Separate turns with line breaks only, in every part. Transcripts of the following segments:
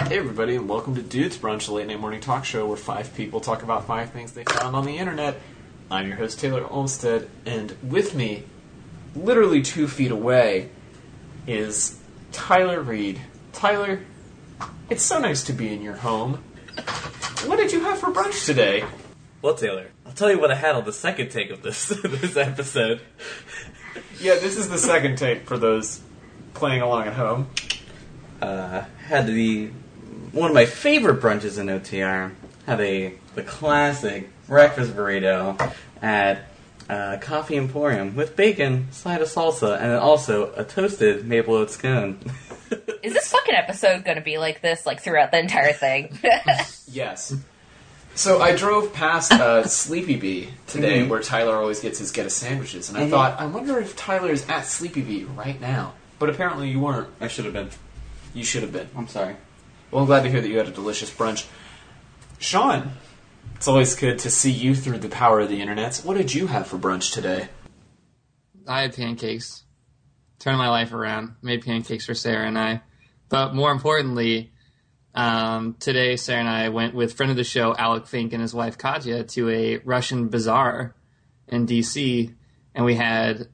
Hey everybody, and welcome to Dudes Brunch, a late-night morning talk show where five people talk about five things they found on the internet. I'm your host, Taylor Olmstead, and with me, literally 2 feet away, is Tyler Reed. Tyler, it's so nice to be in your home. What did you have for brunch today?
Well, Taylor, I'll tell you what I had on the second take of this this episode.
Yeah, this is the second take for those playing along at home.
Had to be one of my favorite brunches in OTR. Had the classic breakfast burrito at Coffee Emporium with bacon, side of salsa, and then also a toasted maple oat scone.
Is this fucking episode going to be like this, like throughout the entire thing?
Yes. So I drove past Sleepy Bee today, where Tyler always gets his get-a sandwiches, and I thought, I wonder if Tyler's at Sleepy Bee right now. But apparently you weren't.
I should have been.
You should have been.
I'm sorry.
Well, I'm glad to hear that you had a delicious brunch. Sean, it's always good to see you through the power of the internet. What did you have for brunch today?
I had pancakes. Turned my life around. Made pancakes for Sarah and I. But more importantly, today Sarah and I went with friend of the show, Alec Fink, and his wife Katya to a Russian bazaar in D.C., and we had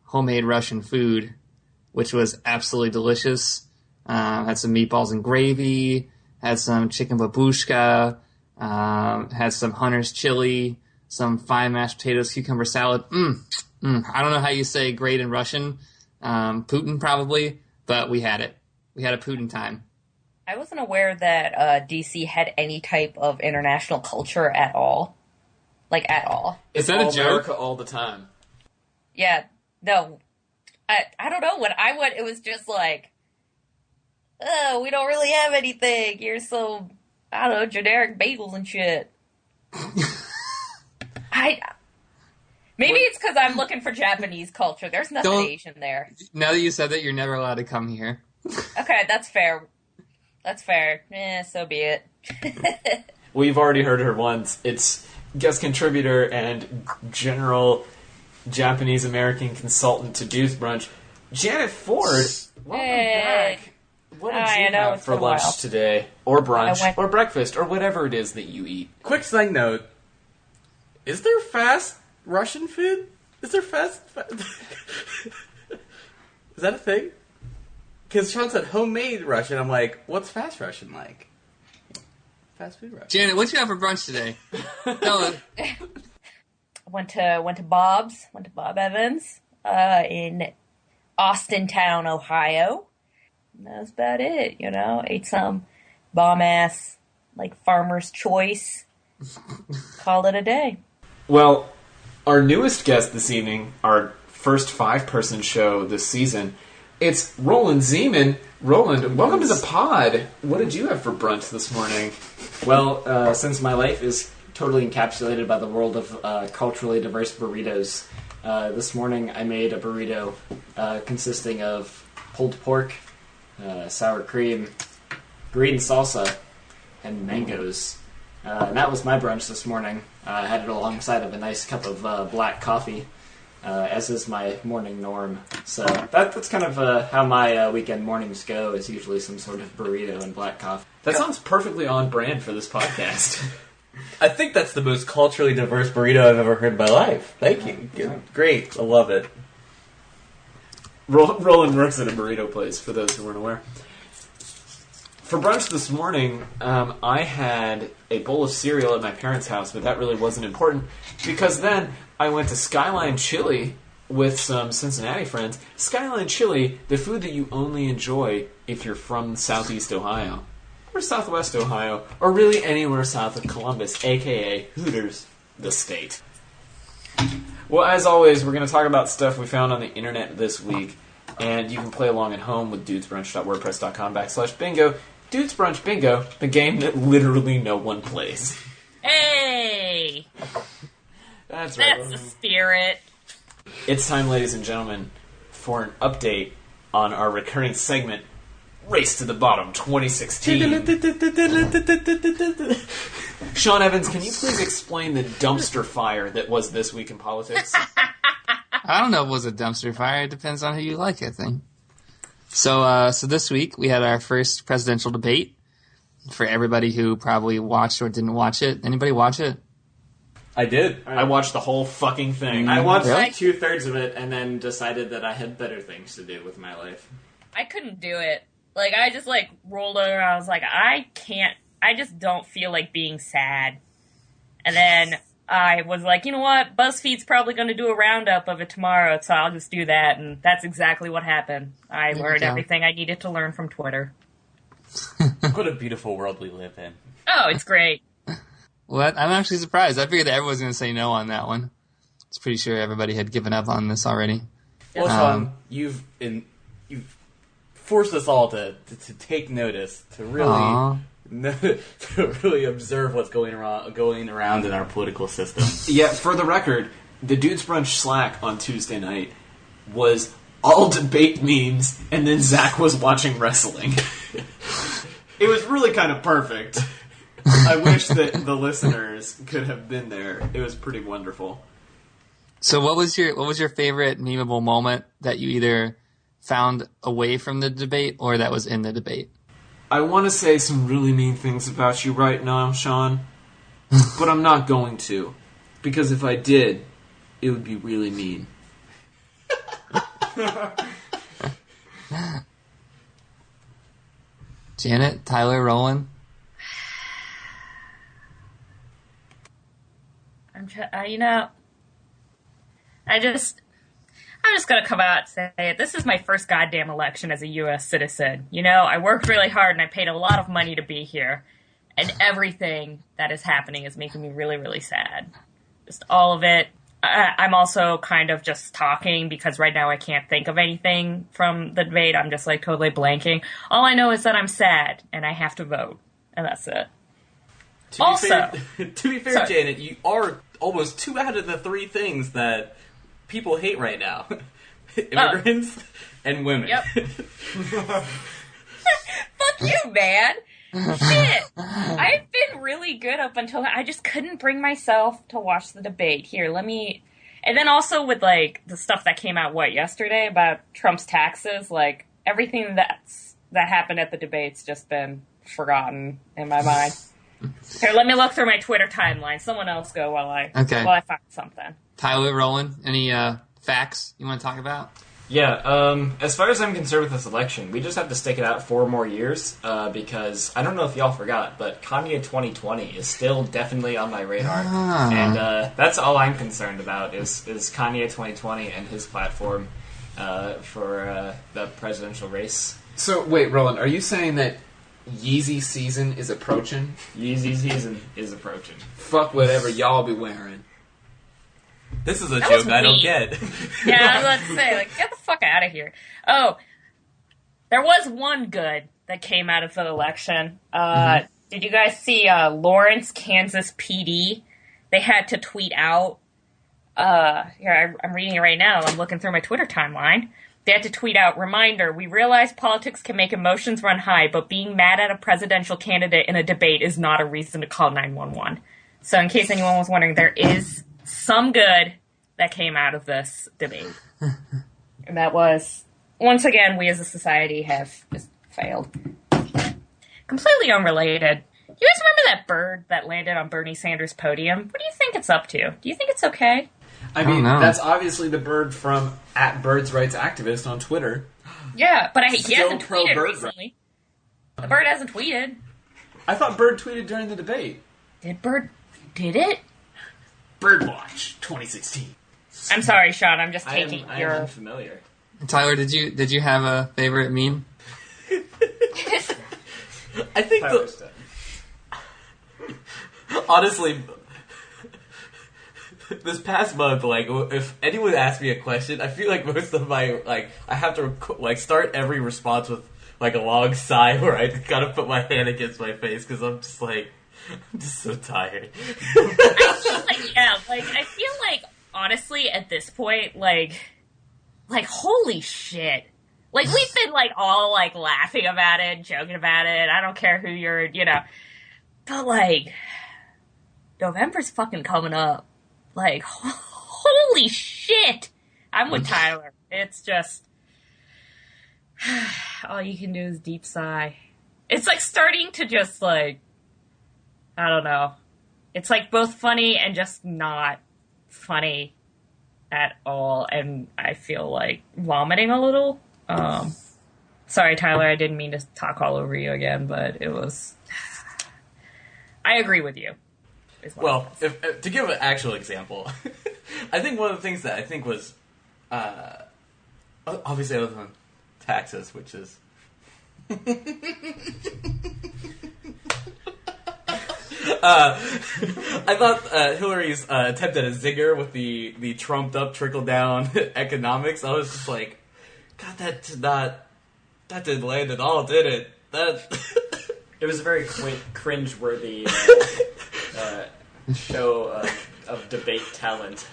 homemade Russian food, which was absolutely delicious. Had some meatballs and gravy, had some chicken babushka, had some Hunter's chili, some fine mashed potatoes, cucumber salad. I don't know how you say great in Russian. Putin probably, but we had it. We had a Putin time.
I wasn't aware that DC had any type of international culture at all. Like, at all.
Is that a joke?
America all the time.
Yeah, no. I don't know. When I went, it was just like, oh, we don't really have anything. Here's some, I don't know, generic bagels and shit. Maybe it's because I'm looking for Japanese culture. There's nothing Asian there.
Now that you said that, you're never allowed to come here.
Okay, that's fair. That's fair. So be it.
Well, you've already heard her once. It's guest contributor and general Japanese-American consultant to Dudes Brunch, Janet Ford. Welcome back. What did you have for lunch today? Or brunch, or breakfast, or whatever it is that you eat.
Quick side note. Is there fast Russian food? Is there fast... Is that a thing? Because Sean said homemade Russian. I'm like, what's fast Russian like? Fast food Russian.
Janet, what you have for brunch today? Tell
Went to Bob Evans in Austintown, Ohio. And that was about it, you know. Ate some bomb-ass, like, Farmer's Choice. Called it a day.
Well, our newest guest this evening, our first 5-person show this season, it's Roland Zeman. Roland, welcome to the pod. What did you have for brunch this morning?
Well, since my life is totally encapsulated by the world of culturally diverse burritos, this morning I made a burrito consisting of pulled pork, sour cream, green salsa, and mangoes. And that was my brunch this morning. I had it alongside of a nice cup of black coffee, as is my morning norm. So that's kind of how my weekend mornings go, is usually some sort of burrito and black coffee.
That sounds perfectly on brand for this podcast.
I think that's the most culturally diverse burrito I've ever heard in my life. Thank you. Great. I love it.
Roland works at a burrito place, for those who weren't aware. For brunch this morning, I had a bowl of cereal at my parents' house, but that really wasn't important, because then I went to Skyline Chili with some Cincinnati friends. Skyline Chili, the food that you only enjoy if you're from Southeast Ohio, or Southwest Ohio, or really anywhere south of Columbus, a.k.a. Hooters, the state. Well, as always, we're going to talk about stuff we found on the internet this week, and you can play along at home with dudesbrunch.wordpress.com/bingo. Dudes Brunch Bingo, the game that literally no one plays.
Hey!
That's right.
That's the spirit.
It's time, ladies and gentlemen, for an update on our recurring segment, Race to the Bottom 2016. Sean Evans, can you please explain the dumpster fire that was This Week in Politics?
I don't know if it was a dumpster fire. It depends on who you like, I think. So this week we had our first presidential debate. for everybody who probably watched or didn't watch it. Anybody watch it?
I did.
I watched the whole fucking thing.
I watched
Really?
like 2/3 of it and then decided that I had better things to do with my life.
I couldn't do it. Like, I just, like, rolled over. I was like, I just don't feel like being sad. And then I was like, you know what? BuzzFeed's probably going to do a roundup of it tomorrow, so I'll just do that. And that's exactly what happened. I
There you
learned
go.
everything I needed to learn from Twitter.
What a beautiful world we live in.
Oh, it's great.
Well, I'm actually surprised. I figured that everyone was going to say no on that one. I was pretty sure everybody had given up on this already.
Well, Sean, you've forced us all to take notice, to really
Aw.
to really observe what's going around in our political system.
Yeah, for the record, the Dudes Brunch Slack on Tuesday night was all debate memes, and then Zach was watching wrestling. It was really kind of perfect. I wish that the listeners could have been there. It was pretty wonderful.
So what was your favorite memeable moment that you either found away from the debate or that was in the debate?
I want to say some really mean things about you right now, Sean, but I'm not going to. Because if I did, it would be really mean.
Janet, Tyler, Roland?
I'm just gonna come out and say it. This is my first goddamn election as a U.S. citizen. You know, I worked really hard and I paid a lot of money to be here. And everything that is happening is making me really, really sad. Just all of it. I'm also kind of just talking because right now I can't think of anything from the debate. I'm just like totally blanking. All I know is that I'm sad and I have to vote. And that's it.
To be fair,
Sorry.
Janet, you are almost 2 out of the 3 things that people hate right now. Immigrants and women.
Yep. Fuck you, man. Shit. I've been really good up until I just couldn't bring myself to watch the debate. Here, and then also with like the stuff that came out yesterday about Trump's taxes, like everything that happened at the debate's just been forgotten in my mind. Here, let me look through my Twitter timeline. Someone else go while I find something.
Tyler, Roland, any facts you want to talk about?
Yeah, as far as I'm concerned with this election, we just have to stick it out 4 more years, because I don't know if y'all forgot, but Kanye 2020 is still definitely on my radar. And that's all I'm concerned about is Kanye 2020 and his platform for the presidential race.
So, wait, Roland, are you saying that Yeezy season is approaching?
Yeezy season is approaching.
Fuck whatever y'all be wearing.
This is a
That
joke
was
I don't
mean.
get.
Yeah, I was about to say, like, get the fuck out of here. Oh, there was one good that came out of the election. Did you guys see Lawrence, Kansas PD? They had to tweet out. Here, I'm reading it right now. I'm looking through my Twitter timeline. They had to tweet out, reminder, we realize politics can make emotions run high, but being mad at a presidential candidate in a debate is not a reason to call 911. So in case anyone was wondering, there is some good that came out of this debate. And that was, once again, we as a society have just failed. Completely unrelated. You guys remember that bird that landed on Bernie Sanders' podium? What do you think it's up to? Do you think it's okay?
I mean,
know.
that's obviously the bird from @birdsrightsactivist on Twitter.
Yeah, but he
Still
hasn't tweeted
pro-bird
recently. The bird hasn't tweeted.
I thought Bird tweeted during the debate.
Did it?
Birdwatch 2016.
I'm sorry, Sean. I'm just
I am
taking your...
unfamiliar.
Tyler, did you have a favorite meme?
I think honestly, this past month, like, if anyone asked me a question, I feel like most of my, like, I have to, like, start every response with, like, a long sigh where I gotta put my hand against my face, because I'm just, like, I'm just so tired.
I feel like, honestly, at this point, like, holy shit. Like, we've been, like, all, like, laughing about it, joking about it. I don't care who you're, you know. But, like, November's fucking coming up. Like, holy shit! I'm with Tyler. It's just... all you can do is deep sigh. It's like starting to just like, I don't know. It's like both funny and just not funny at all. And I feel like vomiting a little. Sorry, Tyler, I didn't mean to talk all over you again, but it was... I agree with you.
Well, to give an actual example, I think one of the things that I think was, obviously other than taxes, which is... I thought Hillary's attempt at a zinger with the trumped up trickle down economics, I was just like, God, that didn't land at all, did it?
It was a very cringe-worthy show of debate talent,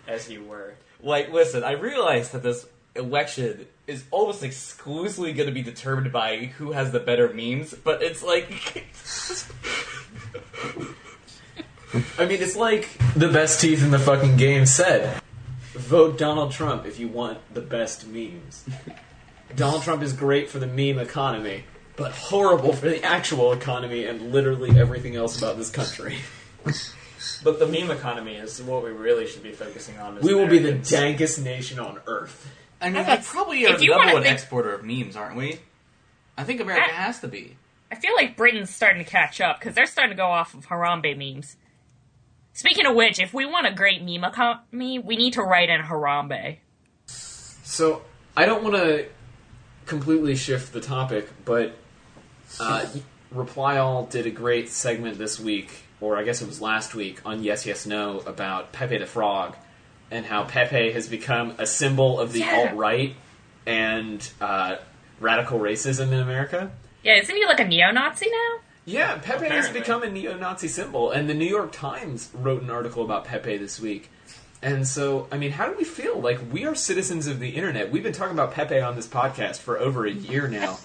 as you were.
Like, listen, I realized that this election is almost exclusively going to be determined by who has the better memes, but it's like...
I mean, it's like the best teeth in the fucking game said. Vote Donald Trump if you want the best memes. Donald Trump is great for the meme economy, but horrible for the actual economy and literally everything else about this country.
But the meme economy is what we really should be focusing on.
We will be the dankest nation on Earth.
I mean, we probably are the number one exporter of memes, aren't we? I think America has to be.
I feel like Britain's starting to catch up, because they're starting to go off of Harambe memes. Speaking of which, if we want a great meme economy, we need to write in Harambe.
So, I don't want to completely shift the topic, but Reply All did a great segment this week, or I guess it was last week, on Yes, Yes, No, about Pepe the Frog, and how Pepe has become a symbol of the alt-right and radical racism in America.
Yeah, isn't he like a neo-Nazi now?
Yeah, Pepe has become a neo-Nazi symbol, and the New York Times wrote an article about Pepe this week. And so, I mean, how do we feel? Like, we are citizens of the internet. We've been talking about Pepe on this podcast for over a year now.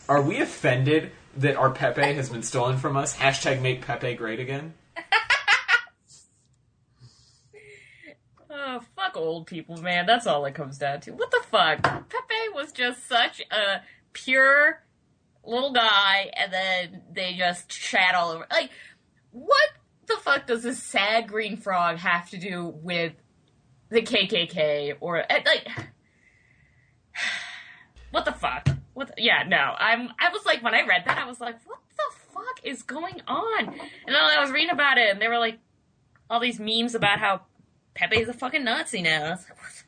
Are we offended that our Pepe has been stolen from us? Hashtag make Pepe great again?
Oh, fuck old people, man. That's all it comes down to. What the fuck? Pepe was just such a pure little guy, and then they just shat all over. Like, what the fuck does this sad green frog have to do with the KKK or like? What the fuck? I was like, when I read that, I was like, what the fuck is going on? And then I was reading about it, and there were like all these memes about how Pepe's a fucking Nazi now. I was like, what?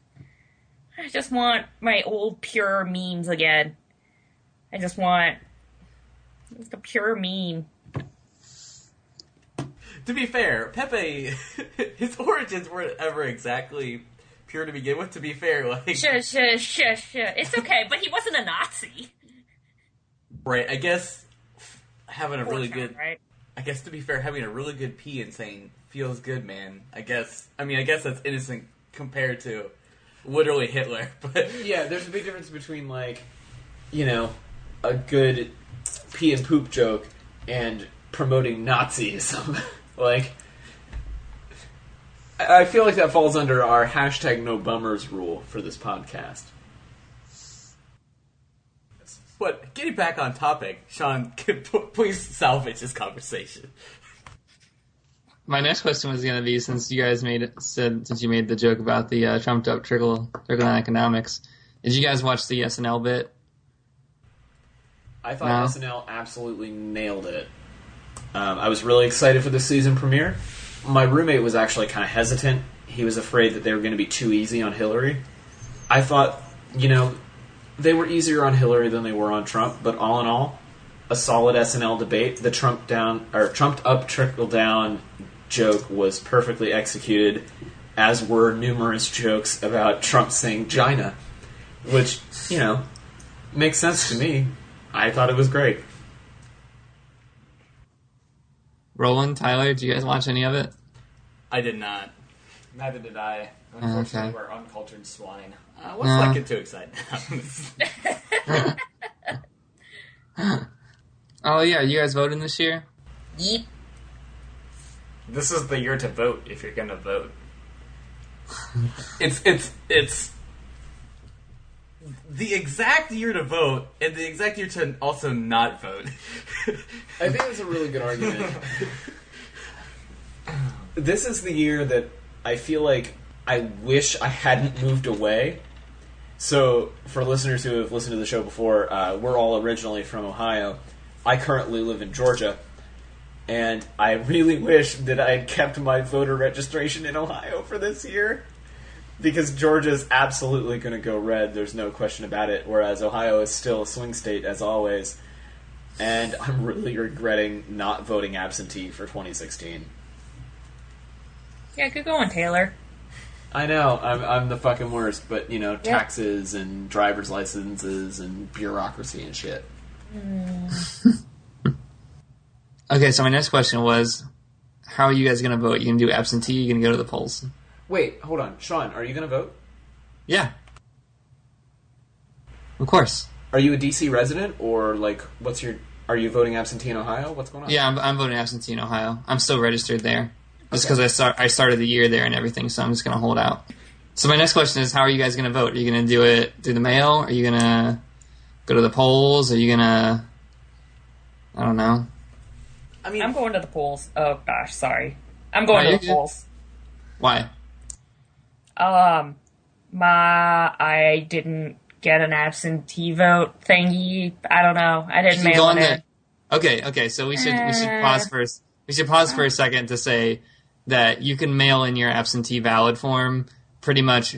I just want my old pure memes again. I just want the pure meme.
To be fair, Pepe, his origins weren't ever exactly pure to begin with, to be fair. Like,
Shush. It's okay, but he wasn't a Nazi.
Right, I guess having a really good...
Right?
I guess, to be fair, having a really good pee and saying, feels good, man. I guess that's innocent compared to literally Hitler, but...
Yeah, there's a big difference between, like, you know, a good pee and poop joke and promoting Nazism. Like, I feel like that falls under our hashtag no bummers rule for this podcast.
But getting back on topic, Sean, please salvage this conversation.
My next question was going to be, since you made the joke about the trumped up trickle down economics, did you guys watch the SNL bit?
I thought SNL absolutely nailed it. I was really excited for the season premiere. My roommate was actually kind of hesitant. He was afraid that they were going to be too easy on Hillary. I thought, they were easier on Hillary than they were on Trump, but all in all, a solid SNL debate. The trumped up trickle down joke was perfectly executed, as were numerous jokes about Trump saying China, which, makes sense to me. I thought it was great.
Roland, Tyler, did you guys watch any of it?
I did not.
Neither did I. Unfortunately, we're uncultured swine.
Let's not get too excited now.
Oh yeah, you guys voting this year?
Yeep.
This is the year to vote if you're gonna vote.
It's the exact year to vote and the exact year to also not vote.
I think that's a really good argument. This is the year that I feel like I wish I hadn't moved away. So, for listeners who have listened to the show before, we're all originally from Ohio. I currently live in Georgia. And I really wish that I had kept my voter registration in Ohio for this year. Because Georgia's absolutely going to go red, there's no question about it. Whereas Ohio is still a swing state, as always. And I'm really regretting not voting absentee for 2016.
Yeah, good going, Taylor.
I know, I'm the fucking worst, but, taxes and driver's licenses and bureaucracy and shit.
Okay, so my next question was, how are you guys going to vote? You going to do absentee? You going to go to the polls?
Wait, hold on. Sean, are you going to vote?
Yeah. Of course.
Are you a DC resident, or, are you voting absentee in Ohio? What's going on?
Yeah, I'm voting absentee in Ohio. I'm still registered there. Just because I started the year there and everything, so I'm just going to hold out. So my next question is, how are you guys going to vote? Are you going to do it through the mail? Are you going to go to the polls? Are you going to... I don't know.
I mean,
I'm going to the polls. Oh, gosh, sorry. I'm going to the polls.
Why?
I didn't get an absentee vote thingy. I don't know. I didn't mail it in.
Okay, so we should pause first. We should pause for a second to say that you can mail in your absentee ballot form pretty much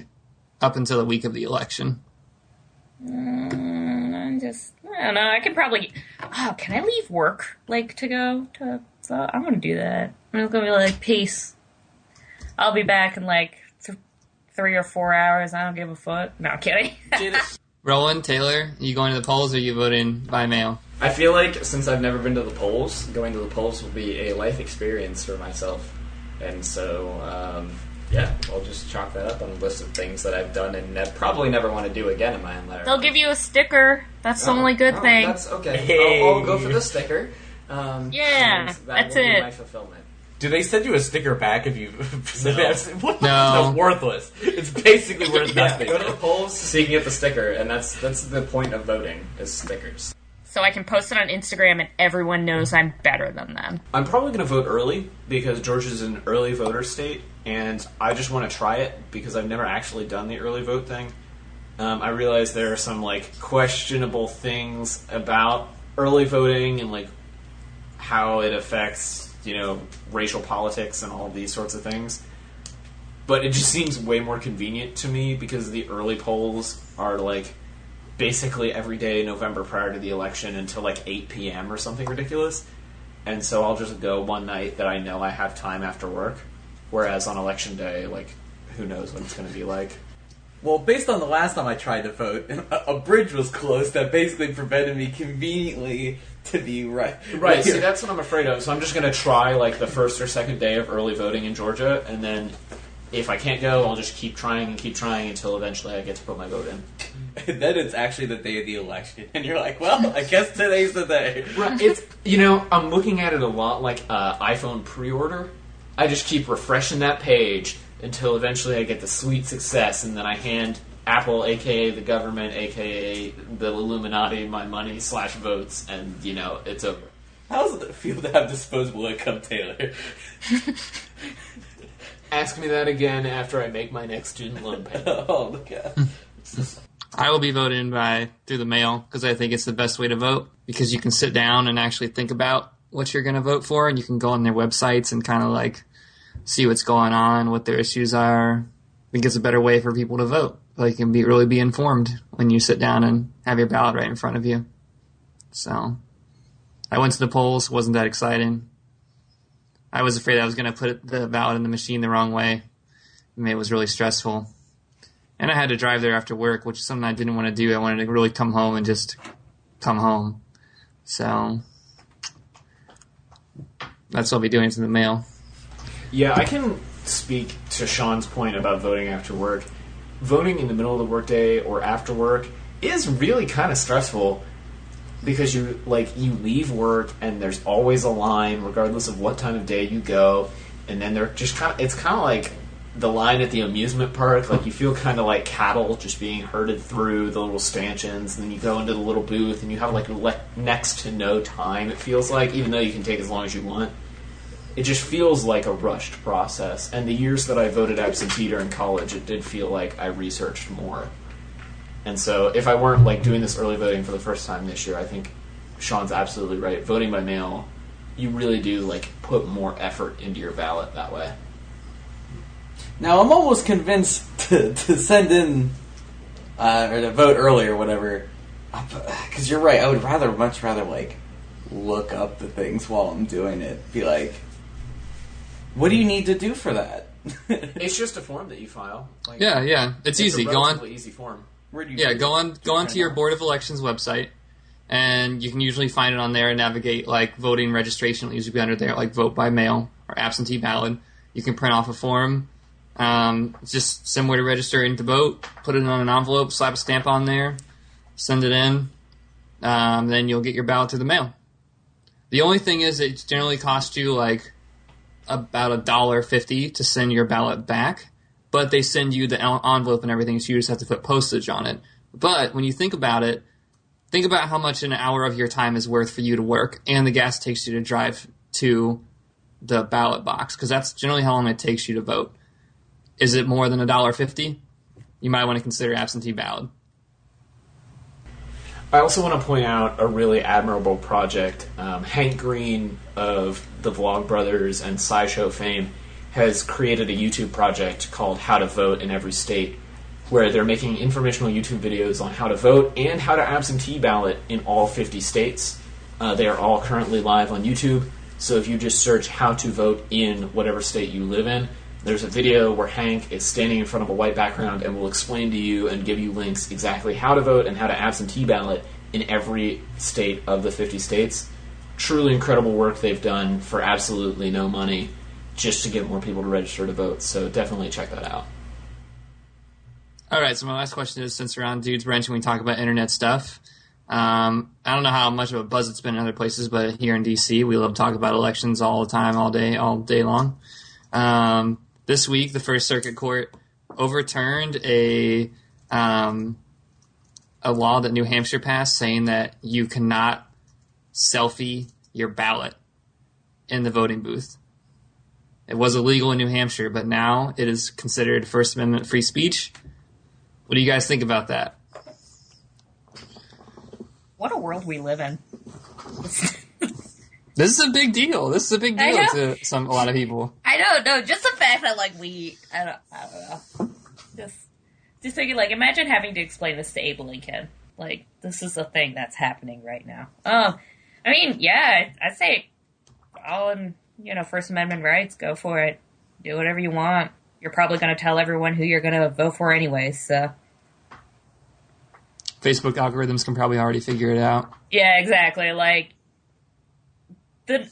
up until the week of the election.
I don't know. I could probably... Oh, can I leave work, to go to... So I'm going to do that. I'm just going to be peace. I'll be back in, 3 or 4 hours. I don't give a fuck. No, I'm kidding.
Roland, Taylor, are you going to the polls or are you voting by mail?
I feel like since I've never been to the polls, going to the polls will be a life experience for myself. And so, I'll just chalk that up on a list of things that I've done and probably never want to do again in my life.
They'll give you a sticker. That's the only good thing.
That's okay. Hey. I'll go for the sticker.
Yeah, that's
will
it.
Be my fulfillment.
Do they send you a sticker back if you...
No.
That's worthless. It's basically worth nothing.
Go to the polls so you can get the sticker, and that's the point of voting, is stickers.
So I can post it on Instagram and everyone knows I'm better than them.
I'm probably going to vote early because Georgia's an early voter state, and I just want to try it because I've never actually done the early vote thing. I realize there are some questionable things about early voting and how it affects racial politics and all these sorts of things. But it just seems way more convenient to me because the early polls are basically every day November prior to the election until 8 p.m. or something ridiculous. And so I'll just go one night that I know I have time after work. Whereas on election day, who knows what it's going to be like.
Well, based on the last time I tried to vote, a bridge was closed that basically prevented me conveniently to be right.
Right, see, that's what I'm afraid of. So I'm just going to try, the first or second day of early voting in Georgia, and then if I can't go, I'll just keep trying until eventually I get to put my vote in.
And then it's actually the day of the election, and you're like, well, I guess today's the day.
Right, it's, I'm looking at it a lot like iPhone pre-order. I just keep refreshing that page until eventually I get the sweet success, and then I hand Apple, a.k.a. the government, a.k.a. the Illuminati, my money / votes, and, it's over.
How does it feel to have disposable income, Taylor?
Ask me that again after I make my next student loan payment.
Oh, my God.
I will be voting through the mail because I think it's the best way to vote because you can sit down and actually think about what you're going to vote for, and you can go on their websites and kind of see what's going on, what their issues are. I think it's a better way for people to vote. You can really be informed when you sit down and have your ballot right in front of you. So I went to the polls. Wasn't that exciting. I was afraid I was going to put the ballot in the machine the wrong way. It was really stressful. And I had to drive there after work, which is something I didn't want to do. I wanted to really come home and just come home. So that's what I'll be doing through the mail.
Yeah, I can speak to Sean's point about voting after work. Voting in the middle of the workday or after work is really kind of stressful because you leave work and there's always a line regardless of what time of day you go, and then they're just it's kind of like the line at the amusement park, like, you feel kind of like cattle just being herded through the little stanchions, and then you go into the little booth, and you have, like, next to no time, it feels like, even though you can take as long as you want. It just feels like a rushed process. And the years that I voted absentee during college, it did feel like I researched more. And so if I weren't, like, doing this early voting for the first time this year, I think Sean's absolutely right. Voting by mail, you really do, like, put more effort into your ballot that way.
Now, I'm almost convinced to send in, or to vote early or whatever, because you're right, I would much rather, like, look up the things while I'm doing it. Be like, what do you need to do for that?
It's just a form that you file. Like,
Yeah. It's easy.
A relatively easy form.
Where do you
go on to your Board of Elections website, and you can usually find it on there and navigate, like, voting registration will usually be under there, like vote by mail or absentee ballot. You can print off a form. It's just similar to registering to vote. Put it on an envelope, slap a stamp on there, send it in, then you'll get your ballot through the mail. The only thing is it generally costs you, like, about $1.50 to send your ballot back, but they send you the envelope and everything, so you just have to put postage on it. But when you think about it, think about how much an hour of your time is worth for you to work, and the gas it takes you to drive to the ballot box, because that's generally how long it takes you to vote. Is it more than $1.50? You might want to consider absentee ballot.
I also want to point out a really admirable project. Hank Green of the Vlog Brothers and SciShow fame has created a YouTube project called How to Vote in Every State, where they're making informational YouTube videos on how to vote and how to absentee ballot in all 50 states. They are all currently live on YouTube, so if you just search how to vote in whatever state you live in, there's a video where Hank is standing in front of a white background and will explain to you and give you links exactly how to vote and how to absentee ballot in every state of the 50 states. Truly incredible work they've done for absolutely no money just to get more people to register to vote, so definitely check that out.
All right, so my last question is, since we're on Dude's Wrench and we talk about internet stuff, I don't know how much of a buzz it's been in other places, but here in D.C., we love to talk about elections all the time, all day long. This week, the First Circuit Court overturned a law that New Hampshire passed saying that you cannot selfie your ballot in the voting booth. It was illegal in New Hampshire, but now it is considered First Amendment free speech. What do you guys think about that?
What a world we live in.
This is a big deal. This is a big deal to a lot of people.
I don't know. Just the fact that, like, I don't know. Just thinking, like, imagine having to explain this to Abe Lincoln. Like, this is a thing that's happening right now. I mean, yeah, I'd say all in, First Amendment rights, go for it. Do whatever you want. You're probably going to tell everyone who you're going to vote for anyways, so.
Facebook algorithms can probably already figure it out.
Yeah, exactly. Like,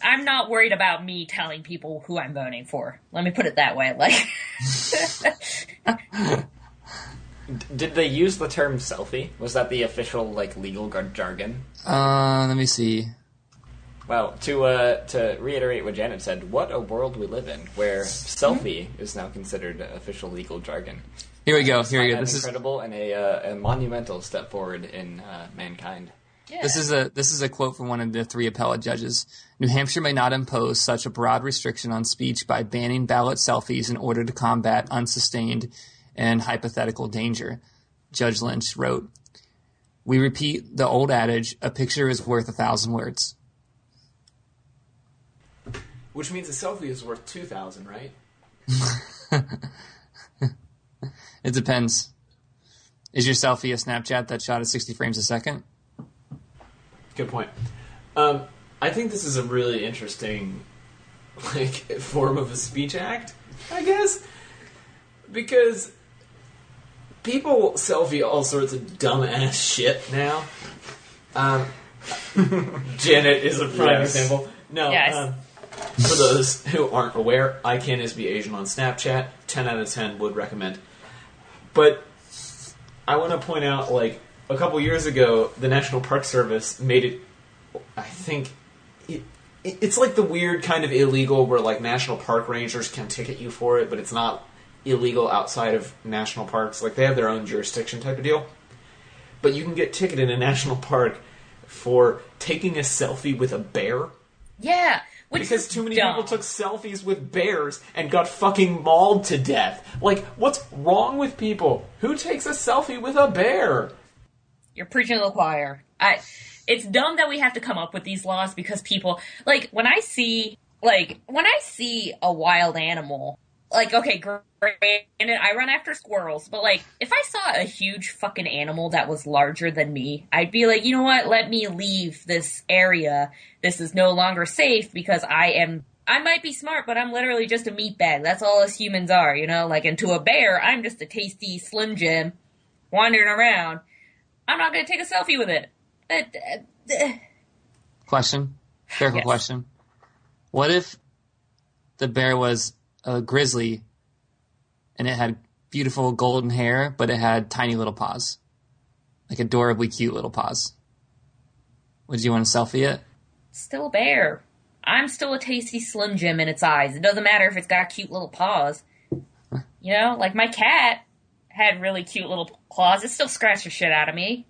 I'm not worried about me telling people who I'm voting for. Let me put it that way. Like,
did they use the term selfie? Was that the official, like, legal jargon?
Let me see.
Well, to reiterate what Janet said, what a world we live in, where selfie is now considered official legal jargon.
Here we go.
This is incredible and a monumental step forward in mankind.
yeah.
This is a quote from one of the 3 appellate judges. New Hampshire may not impose such a broad restriction on speech by banning ballot selfies in order to combat unsustained and hypothetical danger. Judge Lynch wrote, "We repeat the old adage, a picture is worth 1,000 words."
Which means a selfie is worth 2,000, right?
It depends. Is your selfie a Snapchat that shot at 60 frames a second?
Good point. I think this is a really interesting, form of a speech act, I guess, because people selfie all sorts of dumbass shit now. Janet is a prime example. No,
Yes.
For those who aren't aware, I can is be Asian on Snapchat. 10 out of 10 would recommend. But I want to point out, a couple years ago, the National Park Service made it, I think, it's like the weird kind of illegal where, National Park Rangers can ticket you for it, but it's not illegal outside of national parks. Like, they have their own jurisdiction type of deal. But you can get ticketed in a national park for taking a selfie with a bear.
Yeah, which
because
is
too many
dumb.
people took selfies with bears and got fucking mauled to death. Like, what's wrong with people? Who takes a selfie with a bear?
You're preaching to the choir. It's dumb that we have to come up with these laws because people, like, when I see a wild animal, like, okay, granted, I run after squirrels, but, like, if I saw a huge fucking animal that was larger than me, I'd be like, you know what, let me leave this area. This is no longer safe because I might be smart, but I'm literally just a meat bag. That's all us humans are, you know? Like, and to a bear, I'm just a tasty Slim Jim wandering around. I'm not going to take a selfie with it.
Question. Careful
Yes.
question. What if the bear was a grizzly and it had beautiful golden hair, but it had tiny little paws? Like adorably cute little paws. Would you want to selfie it?
Still a bear. I'm still a tasty Slim Jim in its eyes. It doesn't matter if it's got cute little paws. You know, like my cat had really cute little claws. It still scratched the shit out of me.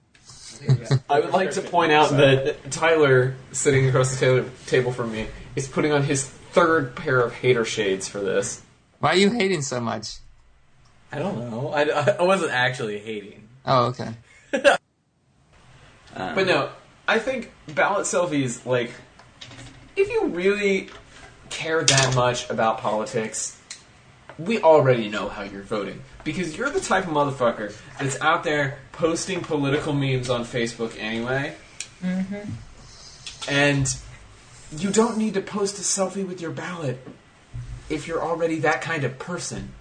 I would like to point out that Tyler, sitting across the table from me, is putting on his third pair of hater shades for this.
Why are you hating so much?
I don't know. I wasn't actually hating.
Oh, okay.
But no, I think ballot selfies, like, if you really care that much about politics, we already know how you're voting. Because you're the type of motherfucker that's out there posting political memes on Facebook anyway.
Mm-hmm.
And you don't need to post a selfie with your ballot if you're already that kind of person.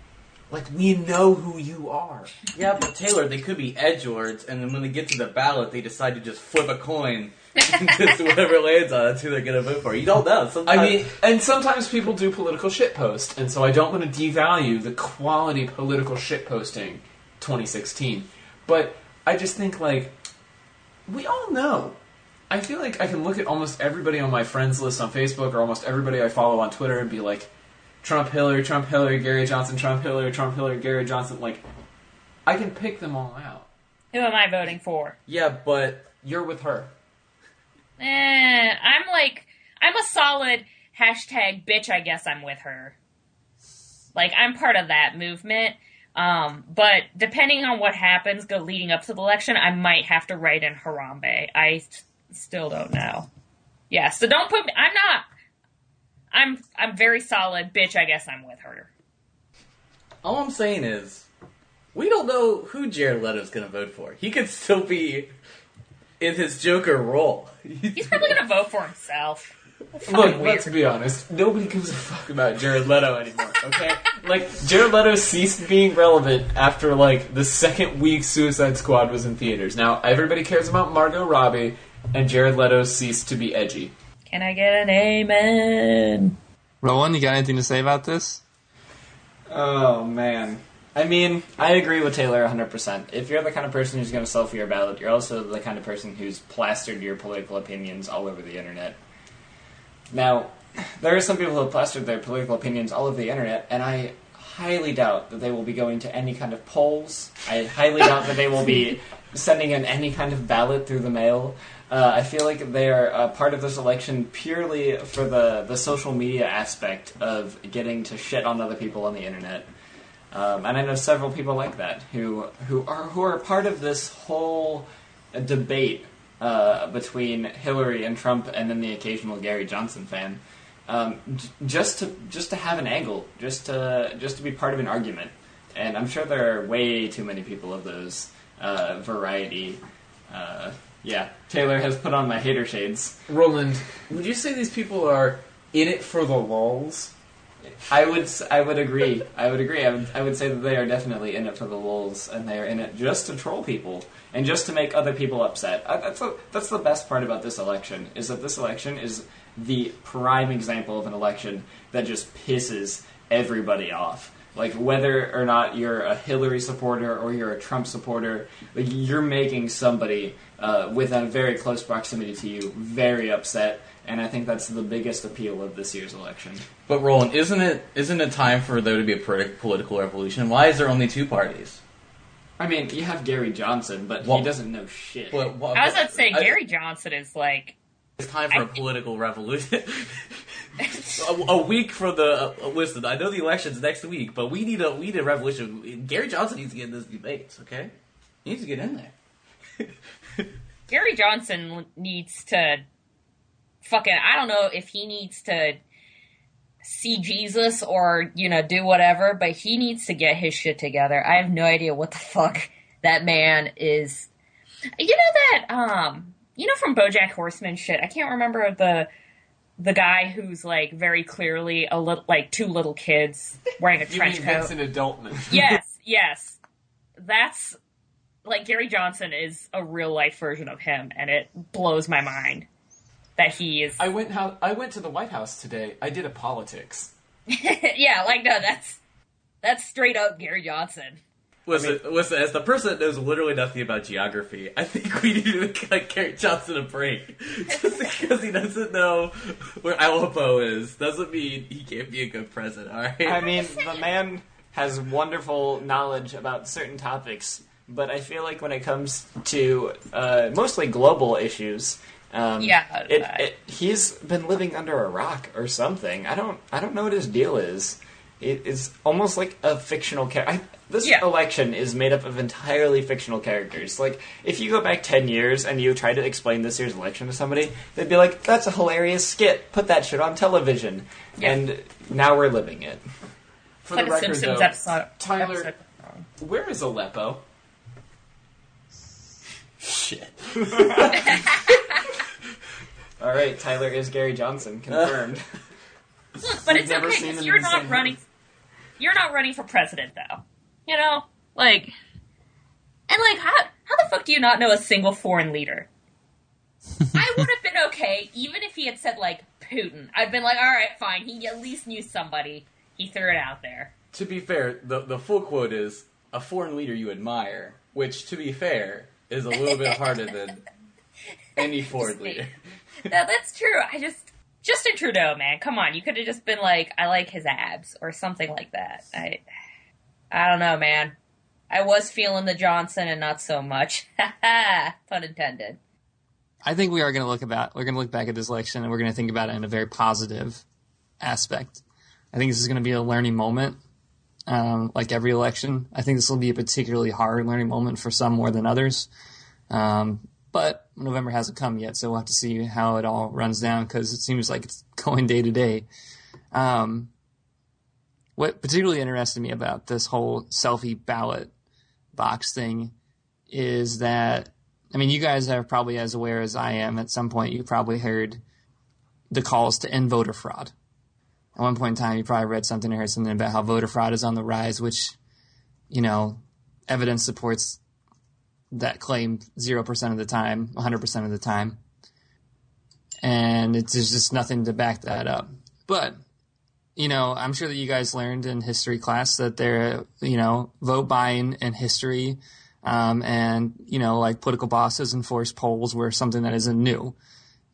Like, we know who you are.
Yeah, but Taylor, they could be edgelords, and then when they get to the ballot, they decide to just flip a coin. Just whoever lands on, that's who they're going to vote for. You don't know. Sometimes...
I mean, and sometimes people do political shitpost, and so I don't want to devalue the quality political shitposting 2016. But I just think, like, we all know. I feel like I can look at almost everybody on my friends list on Facebook or almost everybody I follow on Twitter and be like, Trump, Hillary, Gary Johnson, Trump, Hillary, Gary Johnson. Like, I can pick them all out.
Who am I voting for?
Yeah, but...
You're with her.
I'm a solid hashtag bitch, I guess I'm with her. Like, I'm part of that movement. But depending on what happens leading up to the election, I might have to write in Harambe. I still don't know. Yeah, so don't put me... I'm very solid bitch, I guess I'm with her.
All I'm saying is, we don't know who Jared Leto's going to vote for. He could still be in his Joker role.
He's probably going to vote for himself.
Look, let's be honest. Nobody gives a fuck about Jared Leto anymore, okay? Like, Jared Leto ceased being relevant after, like, the second week Suicide Squad was in theaters. Now, everybody cares about Margot Robbie, and Jared Leto ceased to be edgy.
Can I get an amen?
Roland, you got anything to say about this?
Oh, man. I mean, I agree with Taylor 100%. If you're the kind of person who's going to selfie your ballot, you're also the kind of person who's plastered your political opinions all over the internet. Now, there are some people who have plastered their political opinions all over the internet, and I highly doubt that they will be going to any kind of polls. I highly doubt that they will be sending in any kind of ballot through the mail. I feel like they are part of this election purely for the social media aspect of getting to shit on other people on the internet. And I know several people like that who are part of this whole debate between Hillary and Trump, and then the occasional Gary Johnson fan, just to have an angle, just to be part of an argument. And I'm sure there are way too many people of those variety. Yeah, Taylor has put on my hater shades.
Roland, would you say these people are in it for the lulz?
I would agree. I would say that they are definitely in it for the lulz, and they are in it just to troll people and just to make other people upset. That's the best part about this election, is that this election is the prime example of an election that just pisses everybody off. Like, whether or not you're a Hillary supporter or you're a Trump supporter, like, you're making somebody within very close proximity to you very upset, And I think that's the biggest appeal of this year's election.
But Roland, isn't it time for there to be a political revolution? Why is there only two parties?
I mean, you have Gary Johnson, but he doesn't know shit.
I was about to say, Gary Johnson is like...
It's time for a political revolution. a week from the... listen, I know the election's next week, but we need a revolution. Gary Johnson needs to get in this debate, okay? He needs to get in there.
Gary Johnson needs to... Fucking, I don't know if he needs to see Jesus or, do whatever, but he needs to get his shit together. I have no idea what the fuck that man is. You know that, from BoJack Horseman shit, I can't remember the guy who's, like, very clearly two little kids wearing a trench coat.
Vincent Adultman.
Yes. That's, like, Gary Johnson is a real-life version of him, and it blows my mind. That he is.
I went to the White House today. I did a politics.
Yeah, no, that's straight up Gary Johnson.
Listen, as the person that knows literally nothing about geography, I think we need to give Gary Johnson a break. Just because he doesn't know where Alapo is doesn't mean he can't be a good president, alright?
I mean, the man has wonderful knowledge about certain topics, but I feel like when it comes to mostly global issues... he's been living under a rock or something. I don't know what his deal is. It is almost like a fictional character. This election is made up of entirely fictional characters. Like, if you go back 10 years and you try to explain this year's election to somebody, they'd be like, that's a hilarious skit. Put that shit on television. Yeah. And now we're living it.
For
like
the
a
record,
Simpsons
though,
episode.
Tyler, where is Aleppo?
Shit.
All right, Tyler is Gary Johnson, confirmed.
Look, but it's okay because you're not running. You're not running for president, though. How the fuck do you not know a single foreign leader? I would have been okay even if he had said like Putin. I'd been like, all right, fine. He at least knew somebody. He threw it out there.
To be fair, the full quote is a foreign leader you admire, which, to be fair, is a little bit harder than any foreign leader.
No, that's true. Justin Trudeau, man, come on. You could have just been like, I like his abs or something like that. I don't know, man. I was feeling the Johnson and not so much. Pun intended.
I think we're going to look back at this election and we're going to think about it in a very positive aspect. I think this is going to be a learning moment, like every election. I think this will be a particularly hard learning moment for some more than others. But November hasn't come yet, so we'll have to see how it all runs down because it seems like it's going day to day. What particularly interested me about this whole selfie ballot box thing is that, I mean, you guys are probably as aware as I am. At some point, you probably heard the calls to end voter fraud. At one point in time, you probably read something or heard something about how voter fraud is on the rise, which, evidence supports that claim 0% of the time, 100% of the time. And there's just nothing to back that up. But, I'm sure that you guys learned in history class that there, vote buying in history and, like political bosses enforce polls were something that isn't new.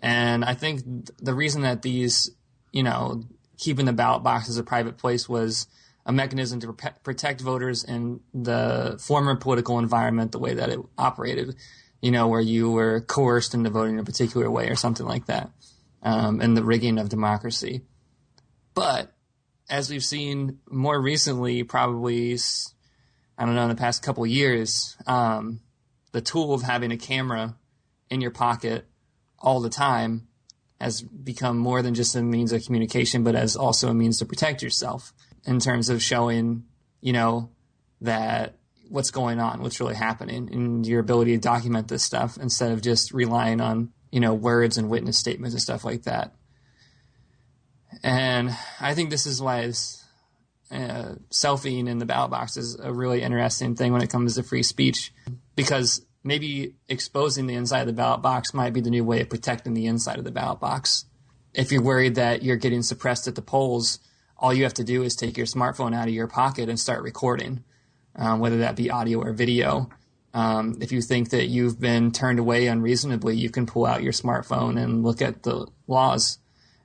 And I think the reason that these, keeping the ballot box as a private place was a mechanism to protect voters in the former political environment, the way that it operated, where you were coerced into voting in a particular way or something like that, and the rigging of democracy. But as we've seen more recently, probably, I don't know, in the past couple of years, the tool of having a camera in your pocket all the time has become more than just a means of communication, but as also a means to protect yourself in terms of showing, that what's going on, what's really happening, and your ability to document this stuff instead of just relying on, words and witness statements and stuff like that. And I think this is why selfieing in the ballot box is a really interesting thing when it comes to free speech, because maybe exposing the inside of the ballot box might be the new way of protecting the inside of the ballot box. If you're worried that you're getting suppressed at the polls, all you have to do is take your smartphone out of your pocket and start recording, whether that be audio or video. If you think that you've been turned away unreasonably, you can pull out your smartphone and look at the laws.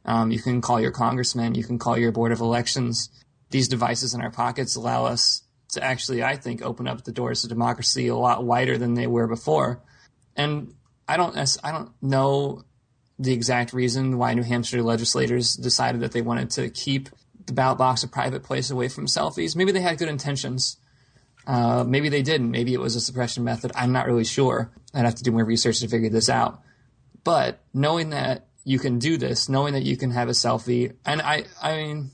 You can call your congressman. You can call your board of elections. These devices in our pockets allow us to actually, I think, open up the doors to democracy a lot wider than they were before. And I don't know the exact reason why New Hampshire legislators decided that they wanted to keep the ballot box a private place away from selfies. Maybe they had good intentions. Maybe they didn't. Maybe it was a suppression method. I'm not really sure. I'd have to do more research to figure this out. But knowing that you can do this, knowing that you can have a selfie, and I mean,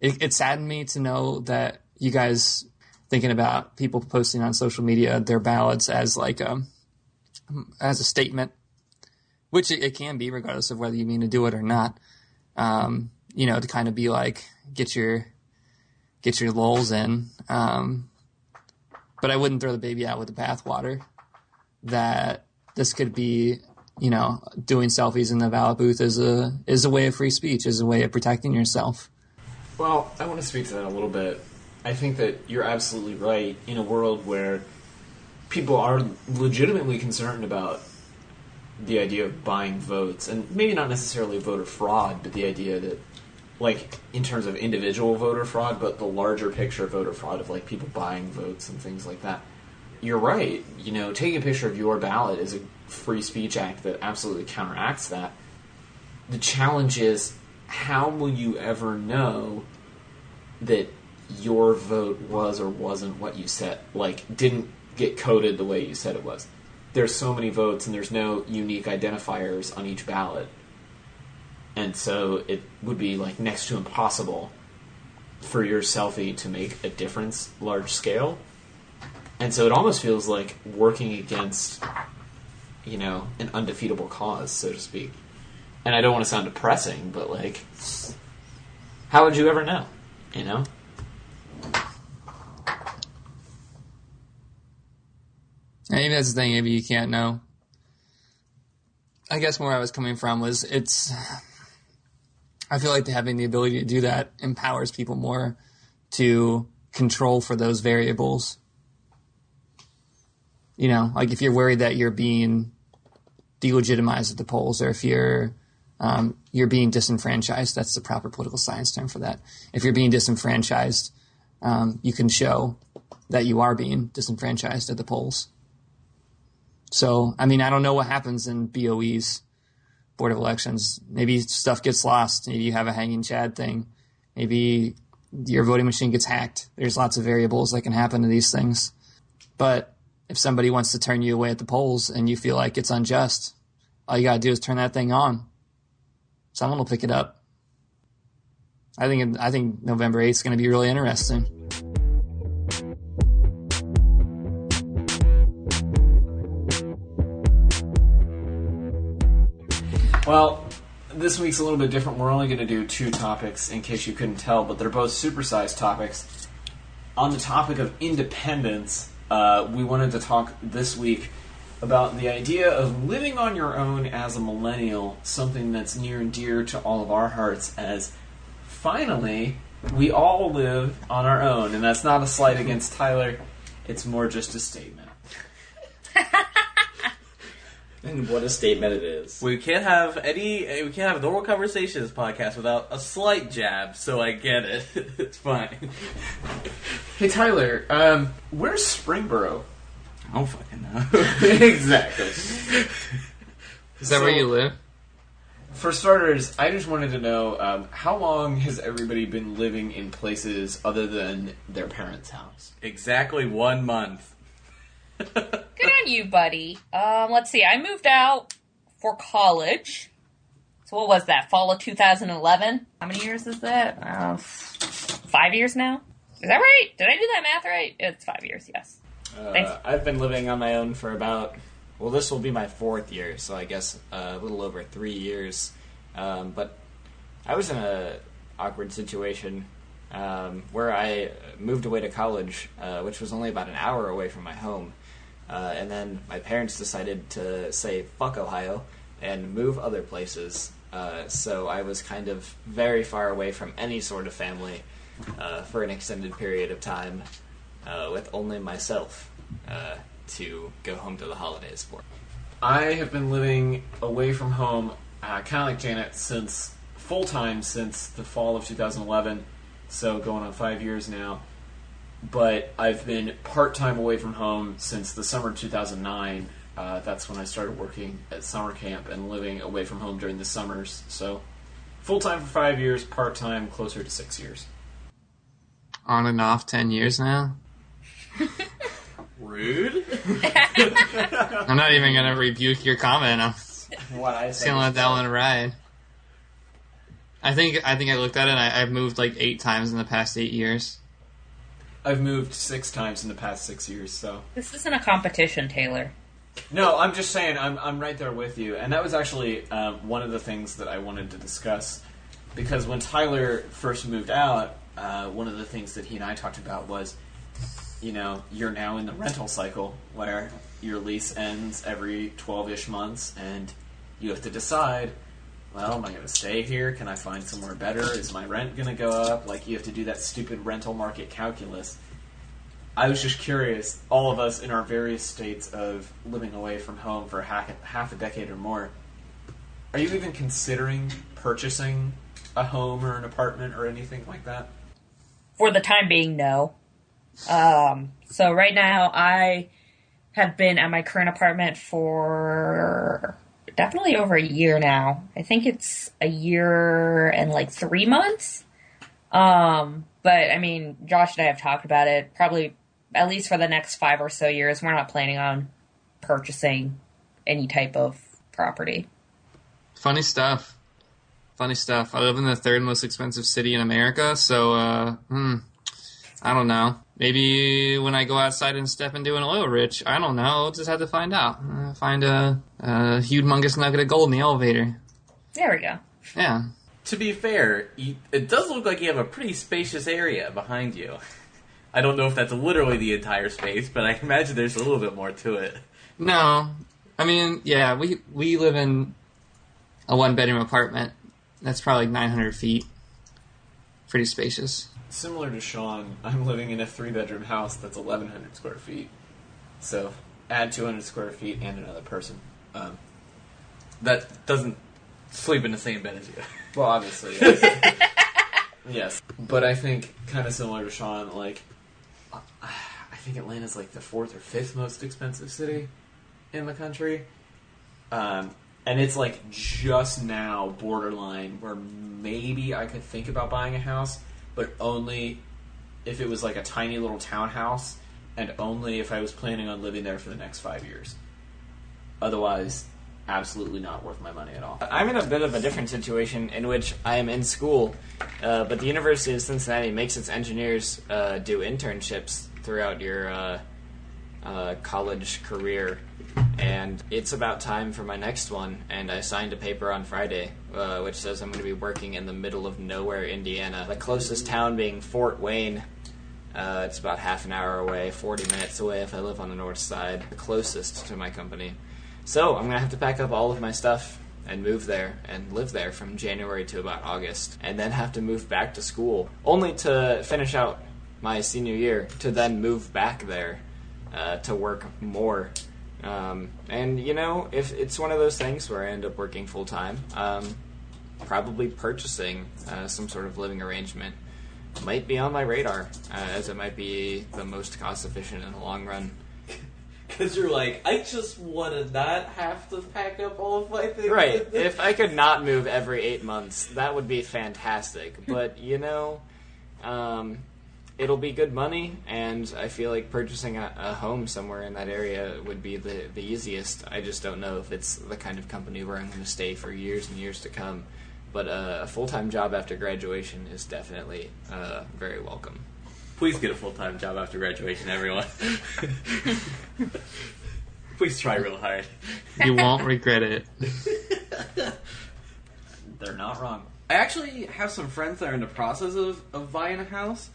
it saddened me to know that you guys thinking about people posting on social media their ballots as like as a statement, which it can be regardless of whether you mean to do it or not. To kind of be like, get your lulz in. But I wouldn't throw the baby out with the bathwater. That this could be, doing selfies in the ballot booth is a way of free speech, is a way of protecting yourself.
Well, I want to speak to that a little bit. I think that you're absolutely right. In a world where people are legitimately concerned about the idea of buying votes, and maybe not necessarily voter fraud, but the idea that, like, in terms of individual voter fraud, but the larger picture of voter fraud of, like, people buying votes and things like that. You're right. Taking a picture of your ballot is a free speech act that absolutely counteracts that. The challenge is, how will you ever know that your vote was or wasn't what you said, didn't get coded the way you said it was? There's so many votes and there's no unique identifiers on each ballot. And so it would be next to impossible for your selfie to make a difference large scale. And so it almost feels like working against, an undefeatable cause, so to speak. And I don't want to sound depressing, but how would you ever know?
Maybe that's the thing. Maybe you can't know. I guess where I was coming from was I feel like having the ability to do that empowers people more to control for those variables. If you're worried that you're being delegitimized at the polls, or if you're being disenfranchised, that's the proper political science term for that. If you're being disenfranchised, you can show that you are being disenfranchised at the polls. So, I don't know what happens in BOE's Board of Elections. Maybe stuff gets lost. Maybe you have a hanging Chad thing. Maybe your voting machine gets hacked. There's lots of variables that can happen to these things. But if somebody wants to turn you away at the polls and you feel like it's unjust, all you got to do is turn that thing on. Someone will pick it up. I think November 8th is going to be really interesting.
Well, this week's a little bit different. We're only going to do 2 topics, in case you couldn't tell, but they're both supersized topics. On the topic of independence, we wanted to talk this week about the idea of living on your own as a millennial, something that's near and dear to all of our hearts, as finally we all live on our own. And that's not a slight against Tyler, it's more just a statement.
And what a statement it is.
We can't have normal conversations podcast without a slight jab, so I get it. It's fine.
Hey Tyler, where's Springboro?
I don't fucking know.
Exactly.
Is that where you live?
For starters, I just wanted to know, how long has everybody been living in places other than their parents' house?
Exactly 1 month.
Good on you, buddy. Let's see. I moved out for college. So what was that? Fall of 2011? How many years is that? 5 years now? Is that right? Did I do that math right? It's 5 years, yes. Thanks.
I've been living on my own for about, this will be my 4th year, so I guess a little over 3 years. But I was in a awkward situation where I moved away to college, which was only about an hour away from my home. And then my parents decided to say, fuck Ohio, and move other places. So I was kind of very far away from any sort of family for an extended period of time with only myself.
to go home to the holidays for?
I have been living away from home, kind of like Janet, since full-time since the fall of 2011, so going on 5 years now. But I've been part-time away from home since the summer of 2009. That's when I started working at summer camp and living away from home during the summers. So full-time for 5 years, part-time closer to 6 years.
On and off 10 years now.
Rude.
I'm not even going to rebuke your comment. I'm just going to let that one ride. I think I looked at it and I've moved like 8 times in the past 8 years.
I've moved 6 times in the past 6 years, so...
This isn't a competition, Taylor.
No, I'm just saying, I'm right there with you. And that was actually one of the things that I wanted to discuss. Because when Tyler first moved out, one of the things that he and I talked about was, you know, you're now in the rental cycle where your lease ends every 12-ish months, and you have to decide, well, am I going to stay here? Can I find somewhere better? Is my rent going to go up? Like, you have to do that stupid rental market calculus. I was just curious, all of us in our various states of living away from home for half a decade or more, are you even considering purchasing a home or an apartment or anything like that?
For the time being, no. So right now, I have been at my current apartment for definitely over a year now. I think it's a year and like 3 months. But I mean, Josh and I have talked about it. Probably at least for the next 5 or so years, we're not planning on purchasing any type of property.
Funny stuff. I live in the 3rd most expensive city in America, so, I don't know. Maybe when I go outside and step into an oil rich, I don't know. I'll just have to find out. Find a humongous nugget of gold in the elevator.
There we go.
Yeah.
To be fair, it does look like you have a pretty spacious area behind you. I don't know if that's literally the entire space, but I imagine there's a little bit more to it.
No. I mean, yeah, we live in a 1-bedroom apartment. That's probably 900 feet. Pretty spacious.
Similar to Sean, I'm living in a 3-bedroom house that's 1,100 square feet. So, add 200 square feet and another person.
That doesn't sleep in the same bed as you.
Well, obviously, yes. Yes. But I think, kind of similar to Sean, like, I think Atlanta's like the 4th or 5th most expensive city in the country. And it's like just now borderline where maybe I could think about buying a house, but only if it was like a tiny little townhouse, and only if I was planning on living there for the next 5 years. Otherwise, absolutely not worth my money at all.
I'm in a bit of a different situation in which I am in school, but the University of Cincinnati makes its engineers do internships throughout your college career, and it's about time for my next one, and I signed a paper on Friday which says I'm going to be working in the middle of nowhere, Indiana, the closest town being Fort Wayne. It's about half an hour away, 40 minutes away if I live on the north side, the closest to my company. So I'm going to have to pack up all of my stuff and move there and live there from January to about August, and then have to move back to school, only to finish out my senior year, to then move back there to work more. And, you know, if it's one of those things where I end up working full-time, probably purchasing some sort of living arrangement might be on my radar, as it might be the most cost-efficient in the long run.
Because you're like, I just want to not have to pack up all of my things.
Right. If I could not move every 8 months, that would be fantastic. But, you know, it'll be good money, and I feel like purchasing a home somewhere in that area would be the easiest. I just don't know if it's the kind of company where I'm going to stay for years and years to come. But a full-time job after graduation is definitely very welcome.
Please get a full-time job after graduation, everyone. Please try real hard.
You won't regret it.
They're not wrong.
I actually have some friends that are in the process of buying a house.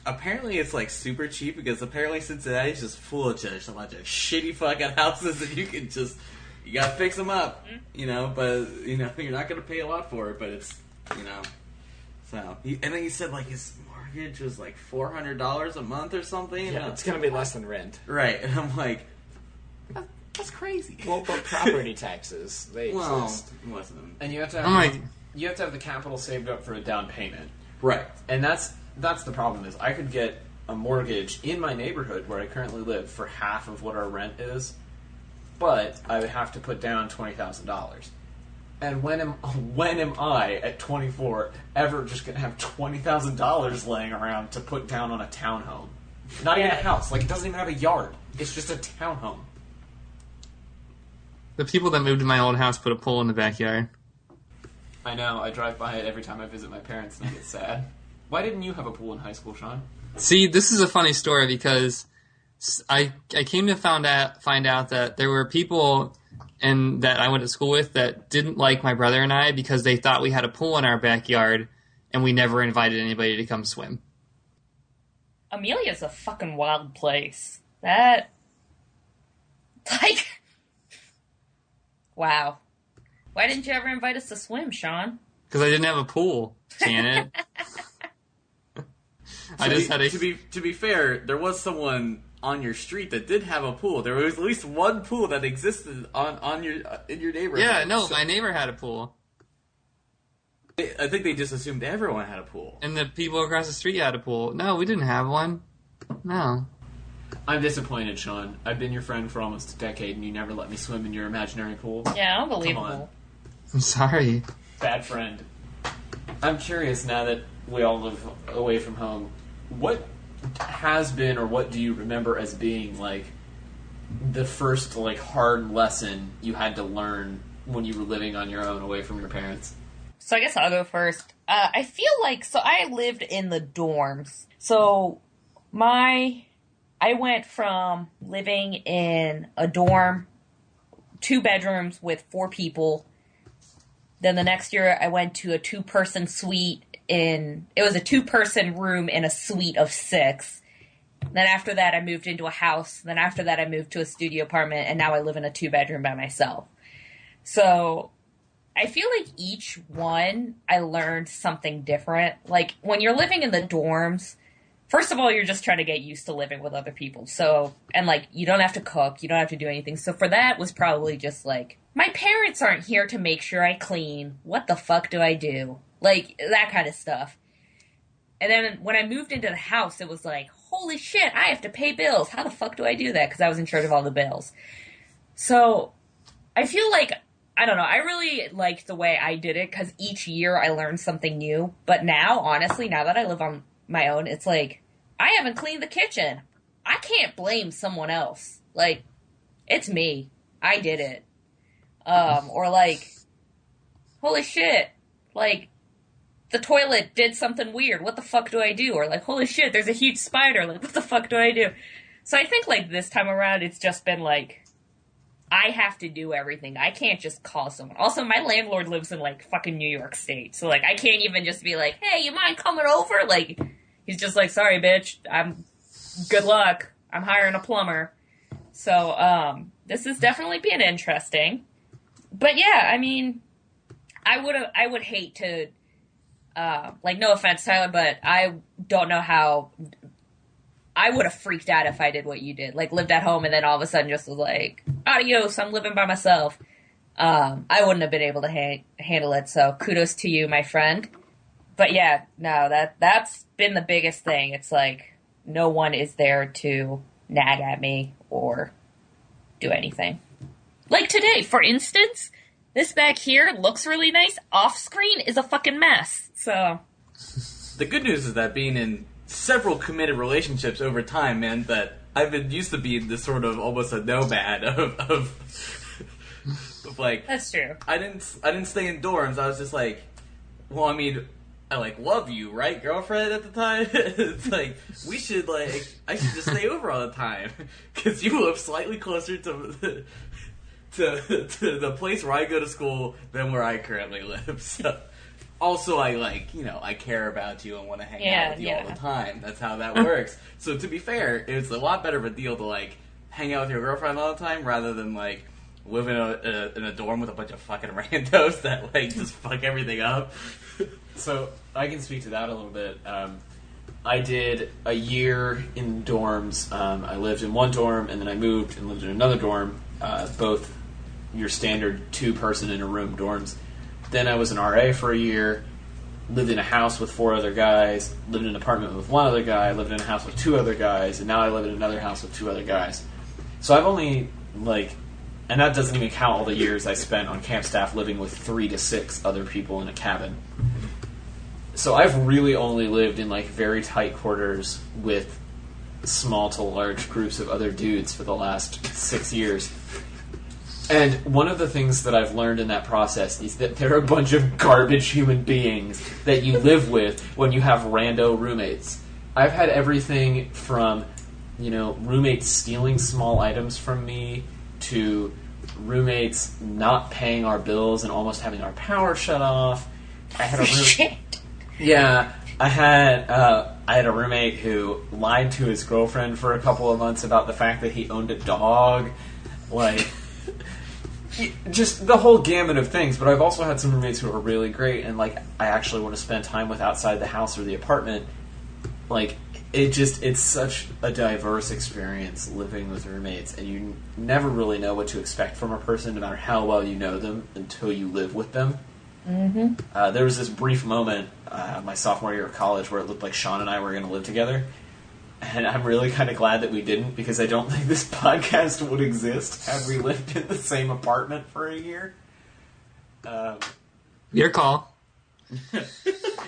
Apparently it's like super cheap, because apparently Cincinnati's just full of just a bunch of shitty fucking houses that you can just, you gotta fix them up, you know, but, you know, you're not gonna pay a lot for it, but it's, you know, so. And then he said, like, it's more mortgage was like $400 a month or something.
Yeah, it's going to be less than rent.
Right, and I'm like, that's crazy.
Well, but property taxes, they exist.
Listen.
And you have to have the capital saved up for a down payment.
Right.
And that's the problem is I could get a mortgage in my neighborhood where I currently live for half of what our rent is, but I would have to put down $20,000. And when am I at 24 ever just going to have $20,000 laying around to put down on a townhome? Not even a house. Like, it doesn't even have a yard. It's just a townhome.
The people that moved to my old house put a pool in the backyard.
I know. I drive by it every time I visit my parents and I get sad. Why didn't you have a pool in high school, Sean?
See, this is a funny story because I came to find out that there were people that I went to school with that didn't like my brother and I because they thought we had a pool in our backyard and we never invited anybody to come swim.
Amelia's a fucking wild place. That, like, wow. Why didn't you ever invite us to swim, Sean?
Because I didn't have a pool, Janet.
To be fair, there was someone on your street that did have a pool. There was at least one pool that existed in your neighborhood.
Yeah, no, my neighbor had a pool.
I think they just assumed everyone had a pool.
And the people across the street had a pool. No, we didn't have one. No.
I'm disappointed, Sean. I've been your friend for almost a decade, and you never let me swim in your imaginary pool.
Yeah, unbelievable.
Come on.
I'm sorry.
Bad friend. I'm curious, now that we all live away from home, what has been, or what do you remember as being, like, the first, like, hard lesson you had to learn when you were living on your own away from your parents?
So I guess I'll go first. I feel like, so I lived in the dorms. So I went from living in a dorm, 2 bedrooms with 4 people. Then the next year I went to a 2-person suite it was a 2-person room in a suite of 6. Then after that I moved into a house. Then after that I moved to a studio apartment, and now I live in a 2-bedroom by myself. So I feel like each one I learned something different. Like, when you're living in the dorms, first of all, you're just trying to get used to living with other people. So, and like, you don't have to cook, you don't have to do anything. So for that was probably just like, my parents aren't here to make sure I clean. What the fuck do I do? Like, that kind of stuff. And then when I moved into the house, it was like, holy shit, I have to pay bills. How the fuck do I do that? Because I was in charge of all the bills. So I feel like, I don't know, I really liked the way I did it because each year I learned something new. But now, honestly, now that I live on my own, it's like, I haven't cleaned the kitchen. I can't blame someone else. Like, it's me. I did it. Or like, holy shit, like, the toilet did something weird. What the fuck do I do? Or like, holy shit, there's a huge spider. Like, what the fuck do I do? So I think like this time around, it's just been like, I have to do everything. I can't just call someone. Also, my landlord lives in like fucking New York State. So like, I can't even just be like, hey, you mind coming over? Like, he's just like, sorry, bitch. Good luck. I'm hiring a plumber. So, this has definitely been interesting. But yeah, I mean, I would hate to, like, no offense, Tyler, but I don't know how, I would have freaked out if I did what you did. Like, lived at home and then all of a sudden just was like, adios, I'm living by myself. I wouldn't have been able to handle it, so kudos to you, my friend. But yeah, no, that's been the biggest thing. It's like, no one is there to nag at me or do anything. Like today, for instance, this back here looks really nice. Off screen is a fucking mess. So
the good news is that being in several committed relationships over time meant that I've been used to being this sort of almost a nomad of like.
That's true.
I didn't stay in dorms. I was just like, well, I mean, I like love you, right, girlfriend? At the time, it's like I should just stay over all the time because you live slightly closer to the place where I go to school than where I currently live. So, also, I care about you and want to hang out with you all the time. That's how that works. So, to be fair, it's a lot better of a deal to like hang out with your girlfriend all the time rather than like live in a dorm with a bunch of fucking randos that like just fuck everything up.
So I can speak to that a little bit.
I did a year in dorms. I lived in one dorm, and then I moved and lived in another dorm. Both your standard 2-person in a room dorms. Then I was an RA for a year. Lived in a house with 4 other guys. Lived in an apartment with 1 other guy. Lived in a house with 2 other guys, and now I live in another house with 2 other guys. So I've only and that doesn't even count all the years I spent on camp staff living with 3 to 6 other people in a cabin. So I've really only lived in very tight quarters with small to large groups of other dudes for the last 6 years. And one of the things that I've learned in that process is that there are a bunch of garbage human beings that you live with when you have rando roommates. I've had everything from, roommates stealing small items from me to roommates not paying our bills and almost having our power shut off. I had a
Shit.
Yeah, I had a roommate who lied to his girlfriend for a couple of months about the fact that he owned a dog. Just the whole gamut of things. But I've also had some roommates who are really great and I actually want to spend time with outside the house or the apartment. It's such a diverse experience living with roommates, and you never really know what to expect from a person, no matter how well you know them, until you live with them. Mm-hmm. There was this brief moment my sophomore year of college where it looked like Sean and I were going to live together, and I'm really kind of glad that we didn't, because I don't think this podcast would exist had we lived in the same apartment for a year.
Your call.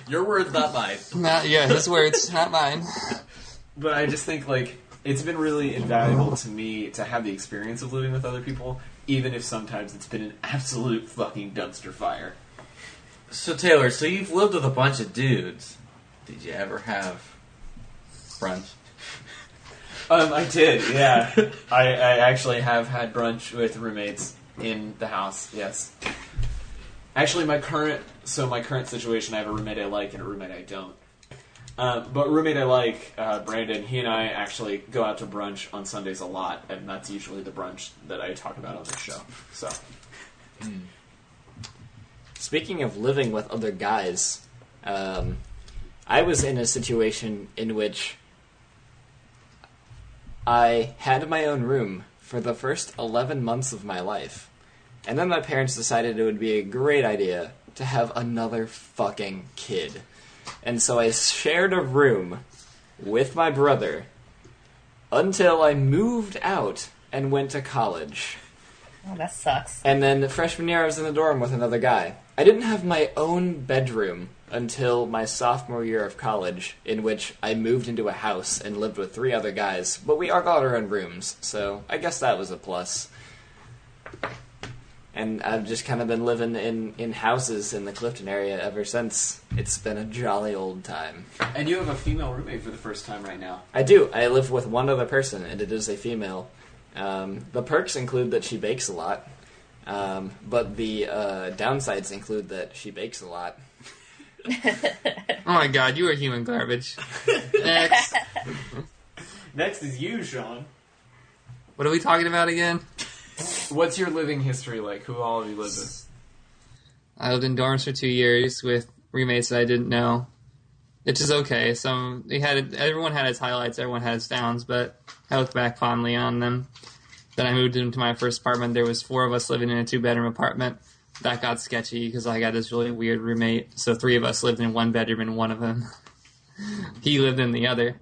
Your words, not mine.
His words, not mine.
But I just think, it's been really invaluable to me to have the experience of living with other people, even if sometimes it's been an absolute fucking dumpster fire.
So, Taylor, you've lived with a bunch of dudes. Did you ever have brunch?
I did, yeah. I actually have had brunch with roommates in the house, yes. Actually, my current situation, I have a roommate I like and a roommate I don't. But roommate I like, Brandon, he and I actually go out to brunch on Sundays a lot, and that's usually the brunch that I talk about on this show. So,
Speaking of living with other guys, I was in a situation in which I had my own room for the first 11 months of my life. And then my parents decided it would be a great idea to have another fucking kid. And so I shared a room with my brother until I moved out and went to college.
Oh, that sucks.
And then the freshman year I was in the dorm with another guy. I didn't have my own bedroom until my sophomore year of college, in which I moved into a house and lived with 3 other guys, but we all got our own rooms, so I guess that was a plus. And I've just kind of been living in houses in the Clifton area ever since. It's been a jolly old time.
and you have a female roommate for the first time right now.
I do. I live with one other person, and it is a female. The perks include that she bakes a lot, but the downsides include that she bakes a lot.
Oh my god, you are human garbage. Next.
Next is you, Sean.
What are we talking about again?
What's your living history like? Who all have you lived with?
I lived in dorms for 2 years with roommates that I didn't know, which is okay. Everyone had its highlights, everyone had its downs, but I look back fondly on them. Then I moved into my first apartment. There was 4 of us living in a 2-bedroom apartment. That got sketchy because I got this really weird roommate. So 3 of us lived in one bedroom and one of them, he lived in the other.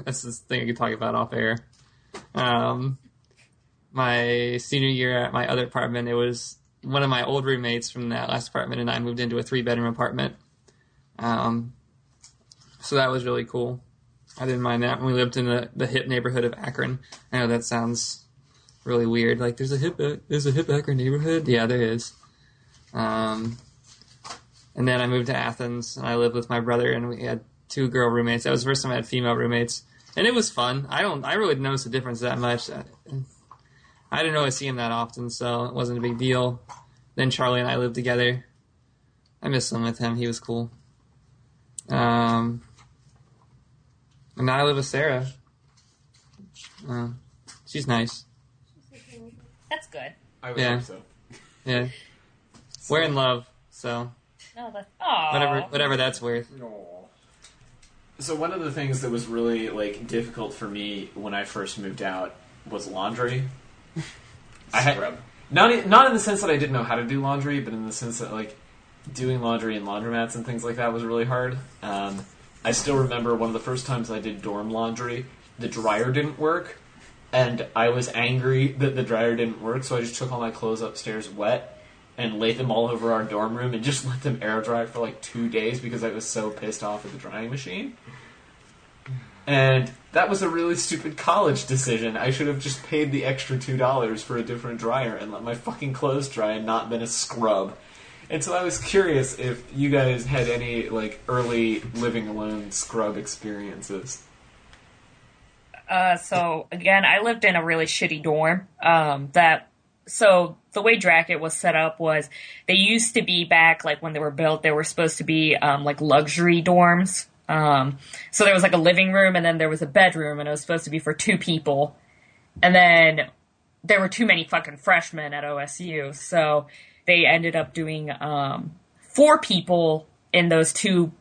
That's this thing I could talk about off air. My senior year at my other apartment, it was one of my old roommates from that last apartment, and I moved into a 3-bedroom apartment. So that was really cool. I didn't mind that. We lived in the hip neighborhood of Akron. I know that sounds really weird. There's a hip Akron neighborhood. Yeah, there is. And then I moved to Athens, and I lived with my brother, and we had 2 girl roommates. That was the first time I had female roommates, and it was fun. I really didn't notice the difference that much. I didn't really see him that often, so it wasn't a big deal. Then Charlie and I lived together. I missed living with him. He was cool. And now I live with Sarah. She's nice.
That's good.
I would
Yeah.
hope so.
Yeah. We're in love, so.
No, that's
Whatever that's worth.
So one of the things that was really like difficult for me when I first moved out was laundry. I had not in the sense that I didn't know how to do laundry, but in the sense that like doing laundry in laundromats and things like that was really hard. I still remember one of the first times I did dorm laundry, the dryer didn't work, and I was angry that the dryer didn't work, so I just took all my clothes upstairs wet and laid them all over our dorm room and just let them air dry for like 2 days because I was so pissed off at the drying machine. And that was a really stupid college decision. I should have just paid the extra $2 for a different dryer and let my fucking clothes dry and not been a scrub. And so I was curious if you guys had any like early living alone scrub experiences.
So again, I lived in a really shitty dorm. So the way Dracket was set up was they used to be back like when they were built, they were supposed to be like luxury dorms. So there was like a living room and then there was a bedroom and it was supposed to be for 2 people. And then there were too many fucking freshmen at OSU. So they ended up doing 4 people in those 2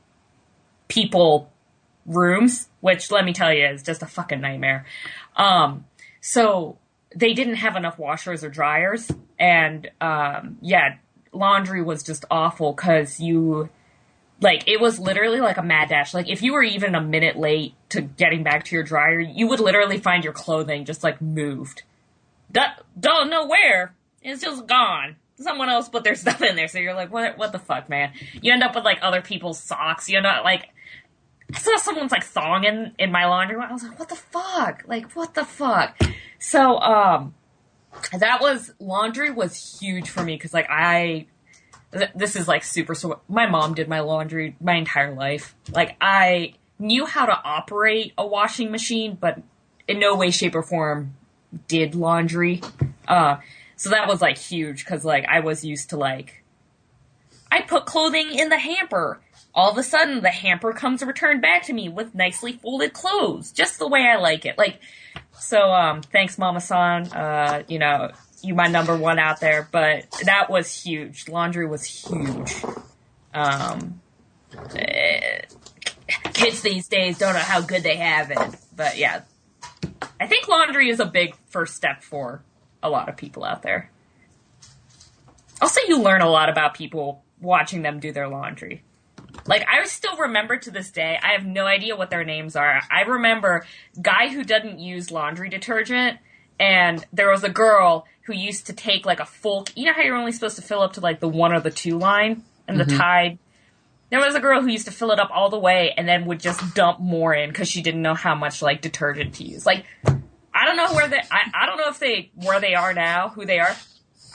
people rooms, which let me tell you is just a fucking nightmare. So they didn't have enough washers or dryers, and laundry was just awful because it was literally like a mad dash. Like if you were even a minute late to getting back to your dryer, you would literally find your clothing just like moved. Don't know where. It's just gone. Someone else put their stuff in there, so you're like, what the fuck, man? You end up with like other people's socks. You end up like, I saw someone's like thong in my laundry. I was like, what the fuck? Like, what the fuck? So, laundry was huge for me because like this is like super, my mom did my laundry my entire life. Like I knew how to operate a washing machine, but in no way, shape or form did laundry. So that was like huge because like I was used to like, I put clothing in the hamper. All of a sudden, the hamper comes returned back to me with nicely folded clothes, just the way I like it. Like, so, thanks, Mama-san. You my number one out there, but that was huge. Laundry was huge. Kids these days don't know how good they have it, but yeah, I think laundry is a big first step for a lot of people out there. Also, you learn a lot about people watching them do their laundry. Like, I still remember to this day, I have no idea what their names are. I remember guy who doesn't use laundry detergent, and there was a girl who used to take, like, a full... You know how you're only supposed to fill up to, like, the 1 or the 2 line and the Tide? There was a girl who used to fill it up all the way and then would just dump more in because she didn't know how much, like, detergent to use. Like, I don't know I don't know if where they are now, who they are.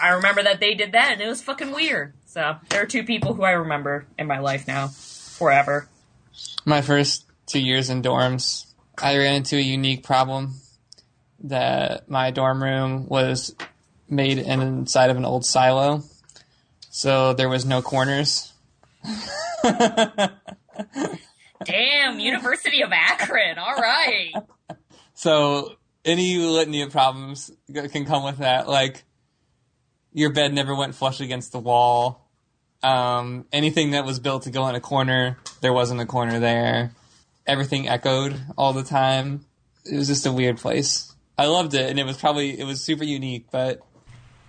I remember that they did that, and it was fucking weird. So, there are 2 people who I remember in my life now. Forever.
My first 2 years in dorms, I ran into a unique problem that my dorm room was made inside of an old silo. So, there was no corners.
Damn, University of Akron, alright.
So, any litany of problems can come with that. Like, your bed never went flush against the wall. Anything that was built to go in a corner, there wasn't a corner there. Everything echoed all the time. It was just a weird place. I loved it, and it was super unique, but...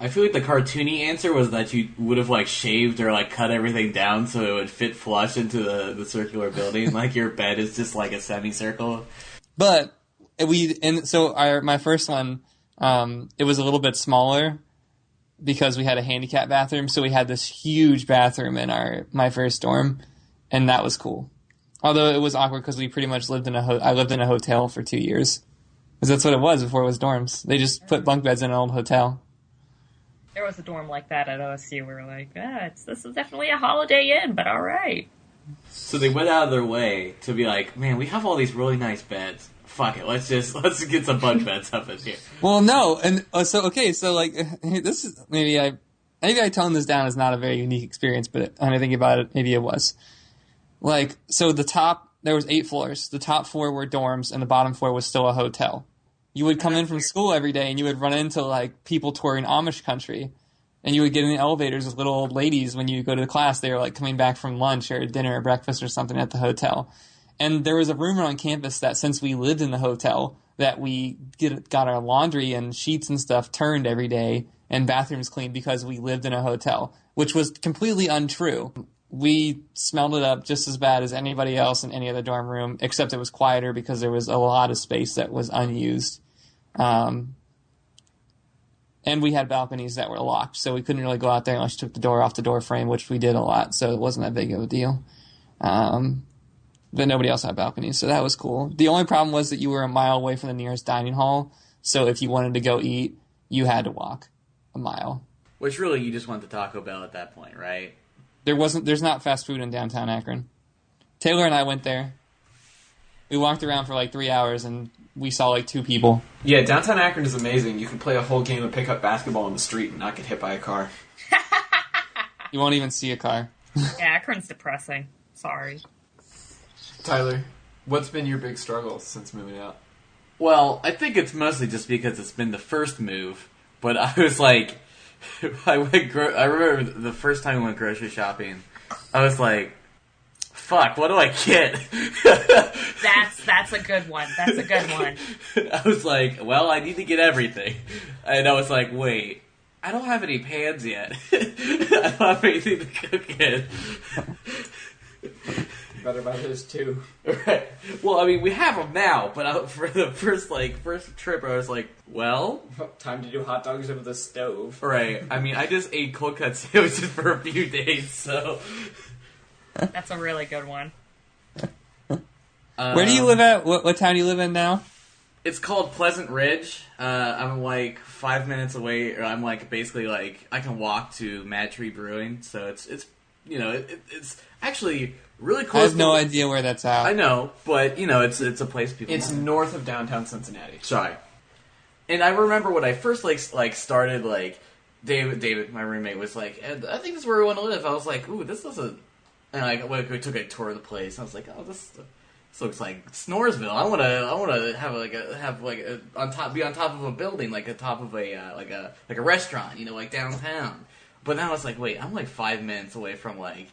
I feel like the cartoony answer was that you would have, like, shaved or, like, cut everything down so it would fit flush into the circular building. Like, your bed is just, like, a semicircle.
But, my first one, it was a little bit smaller, because we had a handicap bathroom, so we had this huge bathroom in my first dorm, and that was cool. Although it was awkward because we pretty much lived I lived in a hotel for 2 years. Because that's what it was before it was dorms. They just put bunk beds in an old hotel.
There was a dorm like that at OSU. We were like, this is definitely a Holiday Inn, but alright.
So they went out of their way to be like, man, we have all these really nice beds. Fuck it, let's get some bunk beds up in here.
Well, no, and this is maybe I toned this down as not a very unique experience, but when I think about it, maybe it was. Like, so there was 8 floors. The top 4 were dorms, and the bottom 4 was still a hotel. You would come in from school every day, and you would run into like people touring Amish country, And you would get in the elevators with little old ladies when you go to the class. They were like coming back from lunch or dinner or breakfast or something at the hotel. And there was a rumor on campus that since we lived in the hotel, that we got our laundry and sheets and stuff turned every day and bathrooms cleaned because we lived in a hotel, which was completely untrue. We smelled it up just as bad as anybody else in any other dorm room, except it was quieter because there was a lot of space that was unused. And we had balconies that were locked, so we couldn't really go out there unless you took the door off the door frame, which we did a lot, so it wasn't that big of a deal. But nobody else had balconies, so that was cool. The only problem was that you were a mile away from the nearest dining hall, so if you wanted to go eat, you had to walk a mile.
Which really, you just went to Taco Bell at that point, right?
There's not fast food in downtown Akron. Taylor and I went there. We walked around for like 3 hours, and we saw like 2 people.
Yeah, downtown Akron is amazing. You can play a whole game of pickup basketball in the street and not get hit by a car.
You won't even see a car.
Yeah, Akron's depressing. Sorry.
Tyler, what's been your big struggle since moving out?
Well, I think it's mostly just because it's been the first move, but I was like, I remember the first time we went grocery shopping, I was like, fuck, what do I get?
That's a good one. That's a good one.
I was like, well, I need to get everything. And I was like, wait, I don't have any pans yet. I don't have anything to cook in.
Better buy those too.
Right. Well, I mean, we have them now, but for the first trip, I was like, well...
Time to do hot dogs over the stove.
Right. I mean, I just ate cold cut sandwiches for a few days, so...
That's a really good one.
Where do you live at? What town do you live in now?
It's called Pleasant Ridge. I'm like 5 minutes away, or I'm like basically like I can walk to Mad Tree Brewing, so it's it's actually really close.
I have no idea where that's at.
I know, but it's a place people.
It's
know.
north of downtown Cincinnati.
Sorry. And I remember when I first like started like David, my roommate, was like, I think this is where we want to live. I was like, ooh, this doesn't. And we took a tour of the place. I was like, oh, this looks like Snoresville. I want to be on top of a building, like a top of a restaurant, like downtown. But now it's like, wait, I'm like 5 minutes away from like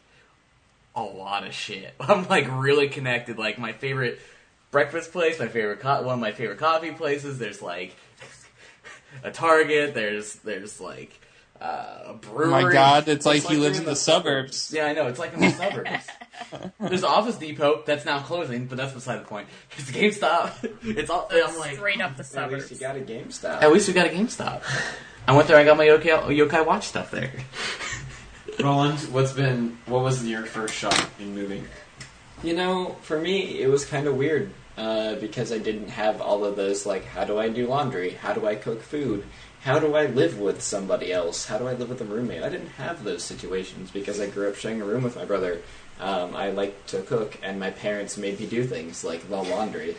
a lot of shit. I'm like really connected. Like my favorite breakfast place, one of my favorite coffee places. There's like a Target. There's like a brewery.
Oh my god, it's like he lives in the suburbs.
Yeah, I know. It's like in the suburbs. There's Office Depot that's now closing, but that's beside the point. It's GameStop. It's all. I'm like
straight up the
At
suburbs.
least you got a GameStop.
At least we got a GameStop. I went there. I got my Yokai Watch stuff there.
Roland, what was your first shock in moving?
For me, it was kind of weird because I didn't have all of those, like, how do I do laundry? How do I cook food? How do I live with somebody else? How do I live with a roommate? I didn't have those situations because I grew up sharing a room with my brother. I liked to cook, and my parents made me do things like the laundry.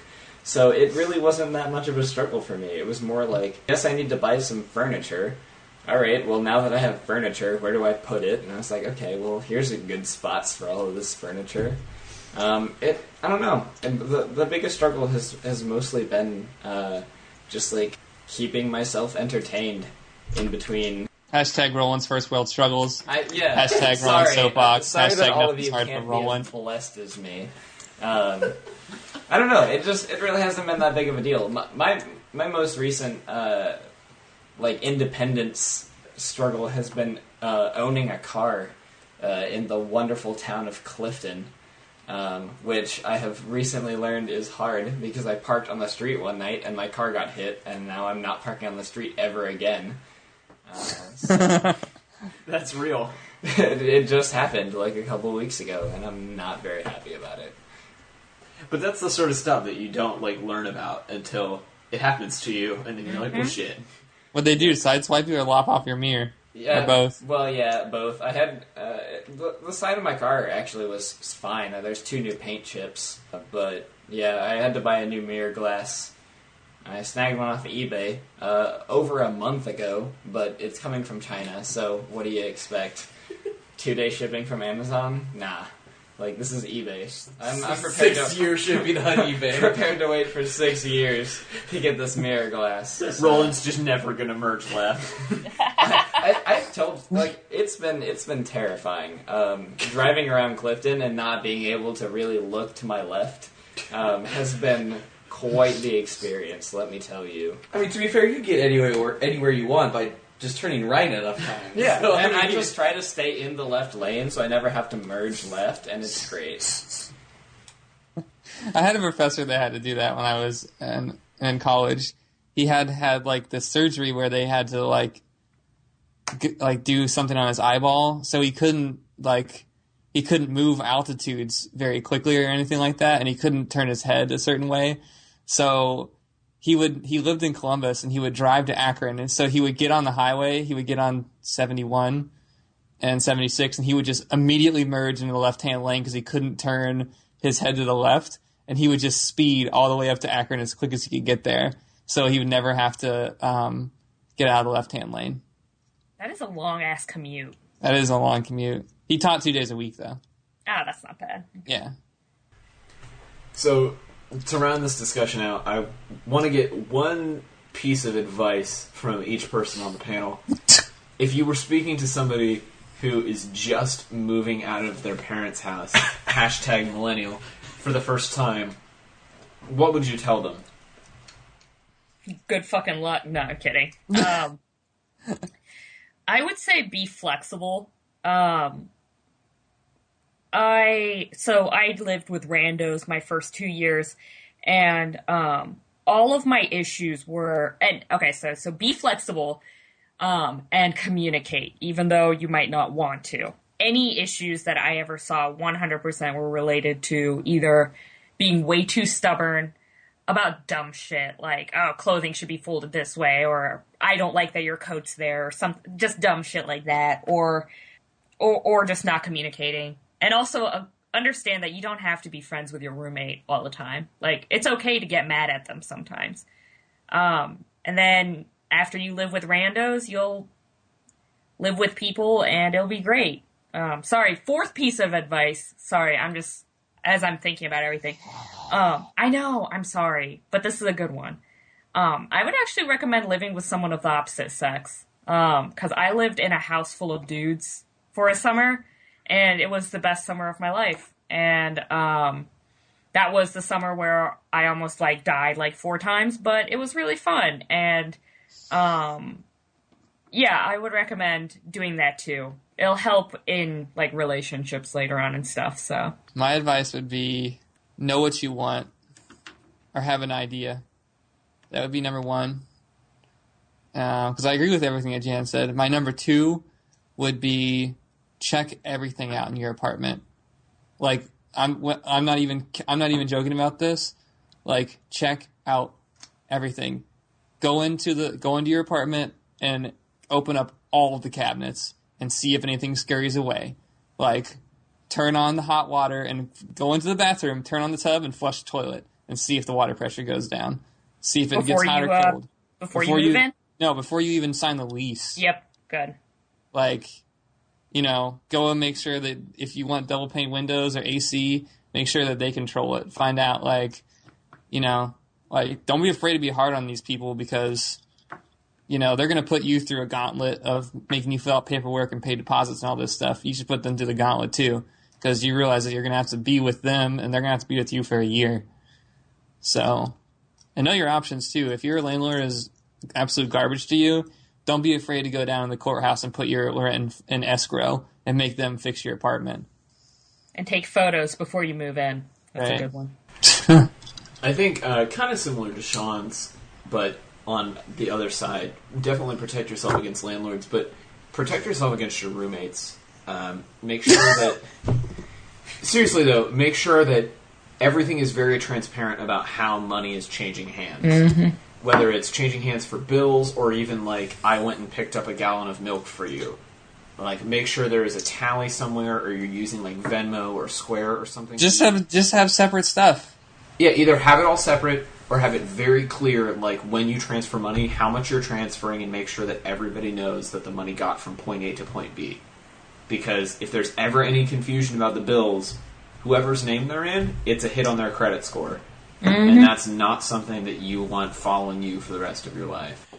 So it really wasn't that much of a struggle for me. It was more like, yes, I need to buy some furniture. All right, well, now that I have furniture, where do I put it? And I was like, okay, well, here's a good spots for all of this furniture. I don't know. And the biggest struggle has mostly been just like keeping myself entertained in between.
Hashtag Roland's first world struggles.
Yeah.
Hashtag Roland Soapbox.
Sorry that
Hashtag
all of
nothing's
you
hard
can't
for
be
Roland.
as blessed as me. I don't know. It really hasn't been that big of a deal. My most recent independence struggle has been owning a car in the wonderful town of Clifton, which I have recently learned is hard because I parked on the street one night and my car got hit, and now I'm not parking on the street ever again.
That's real.
It just happened like a couple of weeks ago, and I'm not very happy about it.
But that's the sort of stuff that you don't learn about until it happens to you, and then you're like, well, shit.
What they do, sideswipe you or lop off your mirror?
Yeah,
or both?
Well, yeah, both. I had the side of my car actually was fine. There's 2 new paint chips, but yeah, I had to buy a new mirror glass. I snagged one off of eBay over a month ago, but it's coming from China, so what do you expect? 2-day shipping from Amazon? Nah. This is eBay. I'm prepared
6-year shipping on eBay.
prepared to wait for 6 years to get this mirror glass. So.
Roland's just never gonna merge left.
I've told, like, it's been terrifying. Driving around Clifton and not being able to really look to my left has been quite the experience, let me tell you.
I mean, to be fair, you can get anywhere you want by just turning right enough times.
Yeah,
So,
and I just try to stay in the left lane so I never have to merge left, and it's great.
I had a professor that had to do that when I was in college. He had like this surgery where they had to like do something on his eyeball, so he couldn't move altitudes very quickly or anything like that, and he couldn't turn his head a certain way. So he lived in Columbus, and he would drive to Akron, and so he would get on the highway. He would get on 71 and 76, and he would just immediately merge into the left-hand lane because he couldn't turn his head to the left, and he would just speed all the way up to Akron as quick as he could get there, so he would never have to get out of the left-hand lane.
That is a long-ass commute.
That is a long commute. He taught 2 days a week, though.
Ah, that's not bad.
Yeah.
So, to round this discussion out, I want to get one piece of advice from each person on the panel. If you were speaking to somebody who is just moving out of their parents' house, hashtag millennial, for the first time, what would you tell them?
Good fucking luck. No, I'm kidding. I would say be flexible. I lived with randos my first 2 years, and all of my issues were so be flexible and communicate, even though you might not want to. Any issues that I ever saw 100% were related to either being way too stubborn about dumb shit, like, oh, clothing should be folded this way, or I don't like that your coat's there, or just dumb shit like that, or just not communicating. And also understand that you don't have to be friends with your roommate all the time. Like, it's okay to get mad at them sometimes. And then after you live with randos, you'll live with people and it'll be great. Fourth piece of advice. Sorry, as I'm thinking about everything. I know, I'm sorry, but this is a good one. I would actually recommend living with someone of the opposite sex. Because I lived in a house full of dudes for a summer, and it was the best summer of my life. And that was the summer where I almost died 4 times, but it was really fun. And I would recommend doing that too. It'll help in relationships later on and stuff. So
my advice would be know what you want or have an idea. That would be number 1. Because I agree with everything that Jan said. My number 2 would be check everything out in your apartment. I'm not even joking about this. Check out everything. Go into your apartment and open up all of the cabinets and see if anything scurries away. Turn on the hot water and go into the bathroom, turn on the tub and flush the toilet and see if the water pressure goes down. See if it gets hot or cold.
Before you move in?
No, before you even sign the lease.
Yep, good.
Go and make sure that if you want double pane windows or AC, make sure that they control it. Find out, don't be afraid to be hard on these people because, they're going to put you through a gauntlet of making you fill out paperwork and pay deposits and all this stuff. You should put them through the gauntlet too because you realize that you're going to have to be with them and they're going to have to be with you for a year. So, and know your options too. If your landlord is absolute garbage to you, don't be afraid to go down to the courthouse and put your rent in escrow and make them fix your apartment.
And take photos before you move in. That's
right.
A good one.
I think kind of similar to Sean's, but on the other side, definitely protect yourself against landlords, but protect yourself against your roommates. Make sure that... Seriously, though, make sure that everything is very transparent about how money is changing hands.
Mm-hmm.
Whether it's changing hands for bills or even I went and picked up a gallon of milk for you. Make sure there is a tally somewhere or you're using Venmo or Square or something.
Just have separate stuff.
Yeah, either have it all separate or have it very clear when you transfer money, how much you're transferring and make sure that everybody knows that the money got from point A to point B. Because if there's ever any confusion about the bills, whoever's name they're in, it's a hit on their credit score. Mm-hmm. And that's not something that you want following you for the rest of your life.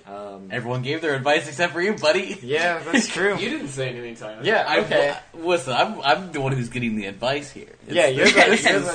Everyone gave their advice except for you, buddy.
Yeah, that's true.
You didn't say anything, Simon.
Yeah, okay.
Listen, I'm the one who's getting the advice here.
Yeah, you're the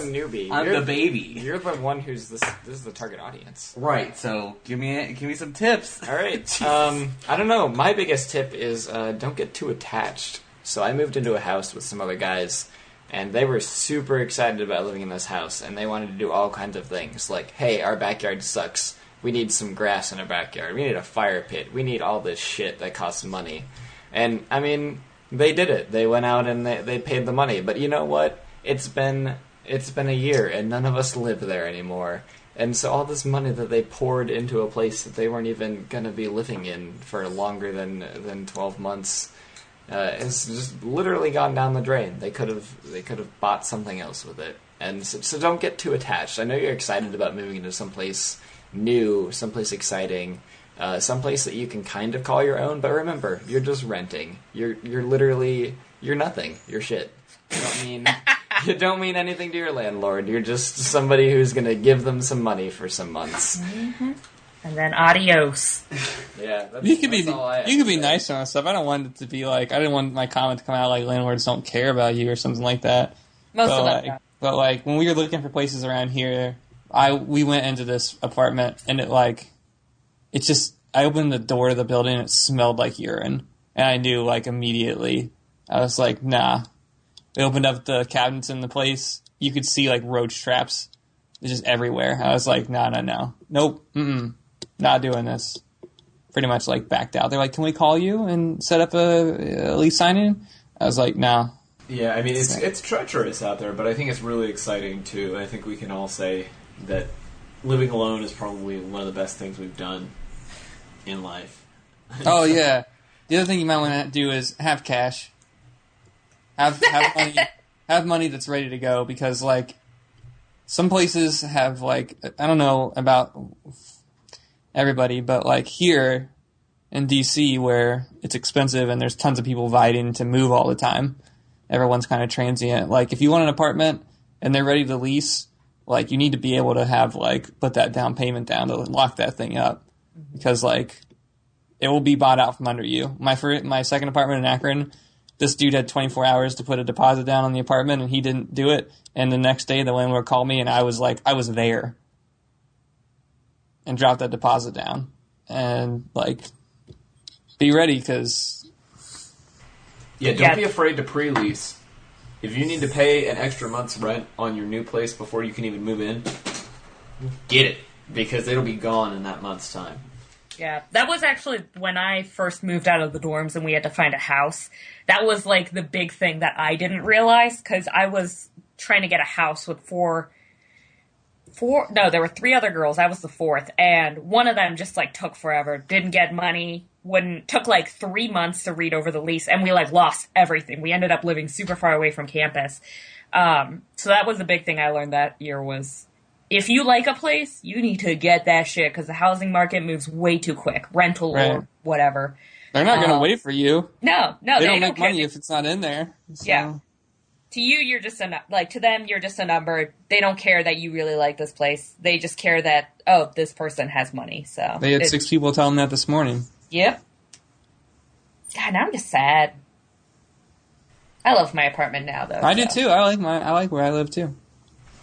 newbie.
I'm the baby.
You're the one who's this is the target audience.
Right. So give me some tips.
All right. I don't know. My biggest tip is don't get too attached. So I moved into a house with some other guys, and they were super excited about living in this house, and they wanted to do all kinds of things. Like, hey, our backyard sucks. We need some grass in our backyard. We need a fire pit. We need all this shit that costs money. And, I mean, they did it. They went out and they paid the money. But you know what? It's been a year, and none of us live there anymore. And so all this money that they poured into a place that they weren't even going to be living in for longer than 12 months has just literally gone down the drain. They could have bought something else with it. And so don't get too attached. I know you're excited about moving into someplace new, someplace exciting, someplace that you can kind of call your own, but remember, you're just renting. You're nothing. You're shit. You don't mean anything to your landlord. You're just somebody who's gonna give them some money for some months.
Mm-hmm. And then adios.
Yeah, that's,
You could be
say.
nice on stuff. I don't want it to be like, I didn't want my comment to come out like landlords don't care about you or something like that.
Most
but
of
like,
them.
But like when we were looking for places around here, we went into this apartment and I opened the door to the building and it smelled like urine, and I knew like immediately. I was like, nah. We opened up the cabinets in the place. You could see like roach traps just everywhere. I was like, no, nope, not doing this. Pretty much like backed out. They're like, can we call you and set up a lease signing? I was like, no.
Yeah, I mean, it's treacherous out there, but I think it's really exciting, too. I think we can all say that living alone is probably one of the best things we've done in life.
Oh, yeah. The other thing you might want to do is have cash. Have money. Have money that's ready to go, because, like, some places have, like, I don't know about everybody, but, like, here in D.C., where it's expensive and there's tons of people vying to move all the time, everyone's kind of transient. Like, if you want an apartment and they're ready to lease, like, you need to be able to have, like, put that down payment down to lock that thing up. Because, like, it will be bought out from under you. My second apartment in Akron, this dude had 24 hours to put a deposit down on the apartment, and he didn't do it. And the next day, the landlord called me, and I was there. And dropped that deposit down. And, like, be ready, because...
Yeah, don't be afraid to pre-lease. If you need to pay an extra month's rent on your new place before you can even move in, get it, because it'll be gone in that month's time.
Yeah, that was actually when I first moved out of the dorms and we had to find a house. That was like the big thing that I didn't realize, because I was trying to get a house with there were 3 other girls. I was the 4th, and one of them just like took forever, didn't get money, took like 3 months to read over the lease, and we like lost everything. We ended up living super far away from campus. So that was the big thing I learned that year was, if you like a place, you need to get that shit, because the housing market moves way too quick. Rental or whatever.
They're not going to wait for you.
No,
they don't make money if it's not in there. So.
Yeah. To you, you're just to them, you're just a number. They don't care that you really like this place. They just care that, this person has money. So
they had 6 people tell them that this morning.
Yep. God, now I'm just sad. I love my apartment now, though.
I do too. I like where I live too.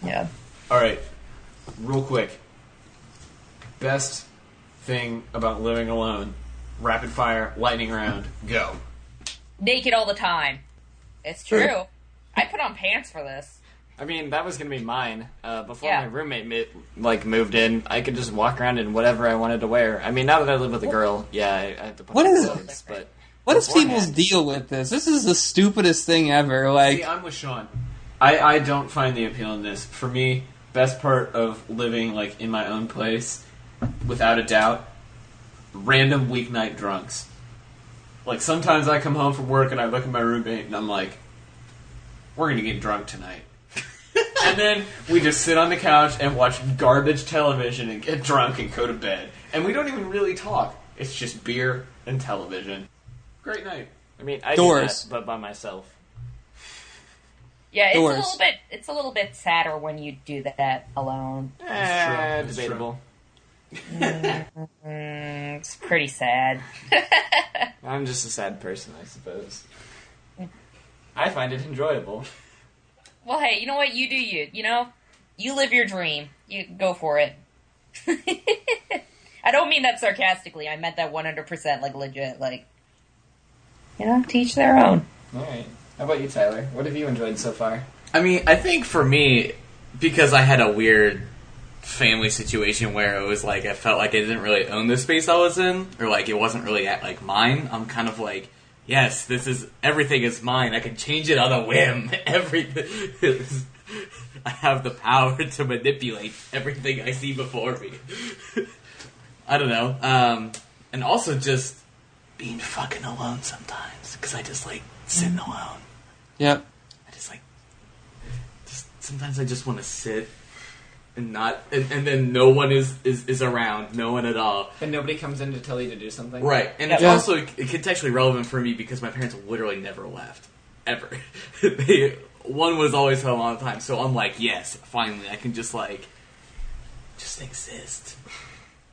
Yeah.
All right, real quick. Best thing about living alone. Rapid fire, lightning round, go.
Naked all the time. It's true. I put on pants for this.
I mean, that was going to be mine. Before my roommate moved in, I could just walk around in whatever I wanted to wear. I mean, now that I live with a girl, I have to put
on
clothes. But
what is people's deal with this? This is the stupidest thing ever. Like,
see, I'm with Sean. I don't find the appeal in this. For me, best part of living like in my own place, without a doubt, random weeknight drunks. Like, sometimes I come home from work and I look at my roommate and I'm like, we're going to get drunk tonight. And then we just sit on the couch and watch garbage television and get drunk and go to bed. And we don't even really talk. It's just beer and television. Great night.
I mean, I
do
that, but by myself.
Yeah, it's a little bit sadder when you do that alone.
Debatable.
It's pretty sad.
I'm just a sad person, I suppose. I find it enjoyable.
Well, hey, you know what? You do you. You know? You live your dream. You go for it. I don't mean that sarcastically. I meant that 100%, like, legit. Like, you know, teach their own.
Alright. How about you, Tyler? What have you enjoyed so far?
I mean, I think for me, because I had a weird family situation where it was like I felt like I didn't really own the space I was in, or like it wasn't really like mine. I'm kind of like, yes, everything is mine. I can change it on a whim. Everything. I have the power to manipulate everything I see before me. I don't know. And also just being fucking alone sometimes, because I just like sitting alone.
Yep.
I just like, sometimes I just want to sit and not, and then no one is around, no one at all.
And nobody comes in to tell you to do something?
Right, and it's also contextually relevant for me because my parents literally never left. Ever. One was always home all the time, so I'm like, yes, finally, I can just exist.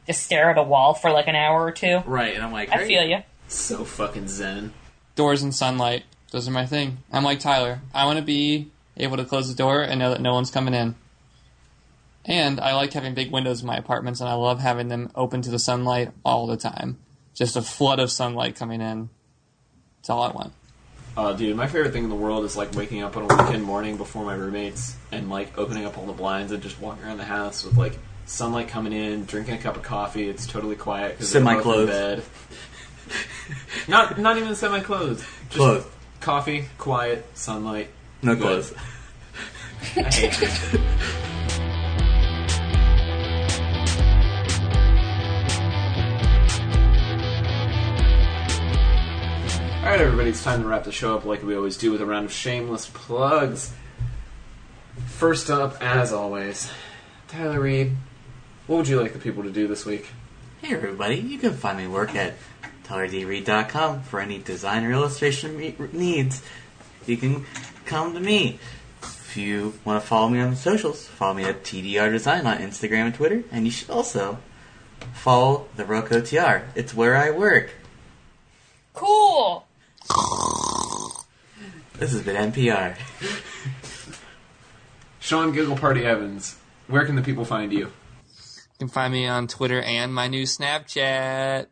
Just stare at a wall for like an hour or two.
Right, and I'm like,
I feel you.
So fucking zen.
Doors and sunlight. Those are my thing. I'm like Tyler. I want to be able to close the door and know that no one's coming in. And I like having big windows in my apartments, and I love having them open to the sunlight all the time. Just a flood of sunlight coming in. That's all I want.
Dude, my favorite thing in the world is, like, waking up on a weekend morning before my roommates and, like, opening up all the blinds and just walking around the house with, like, sunlight coming in, drinking a cup of coffee. It's totally quiet because they're both in bed. Not even semi-clothed. Just
Clothed.
coffee, quiet, sunlight.
No clothes.
I hate it. Alright, everybody, it's time to wrap the show up like we always do with a round of shameless plugs. First up, as always, Tyler Reed, what would you like the people to do this week?
Hey everybody, you can find me work at tylerdreed.com for any design or illustration needs. You can come to me. If you want to follow me on the socials, follow me at TDR Design on Instagram and Twitter, and you should also follow the Rocco TR. It's where I work.
Cool!
This has been NPR.
Sean Giggle Party Evans, where can the people find you?
You can find me on Twitter and my new Snapchat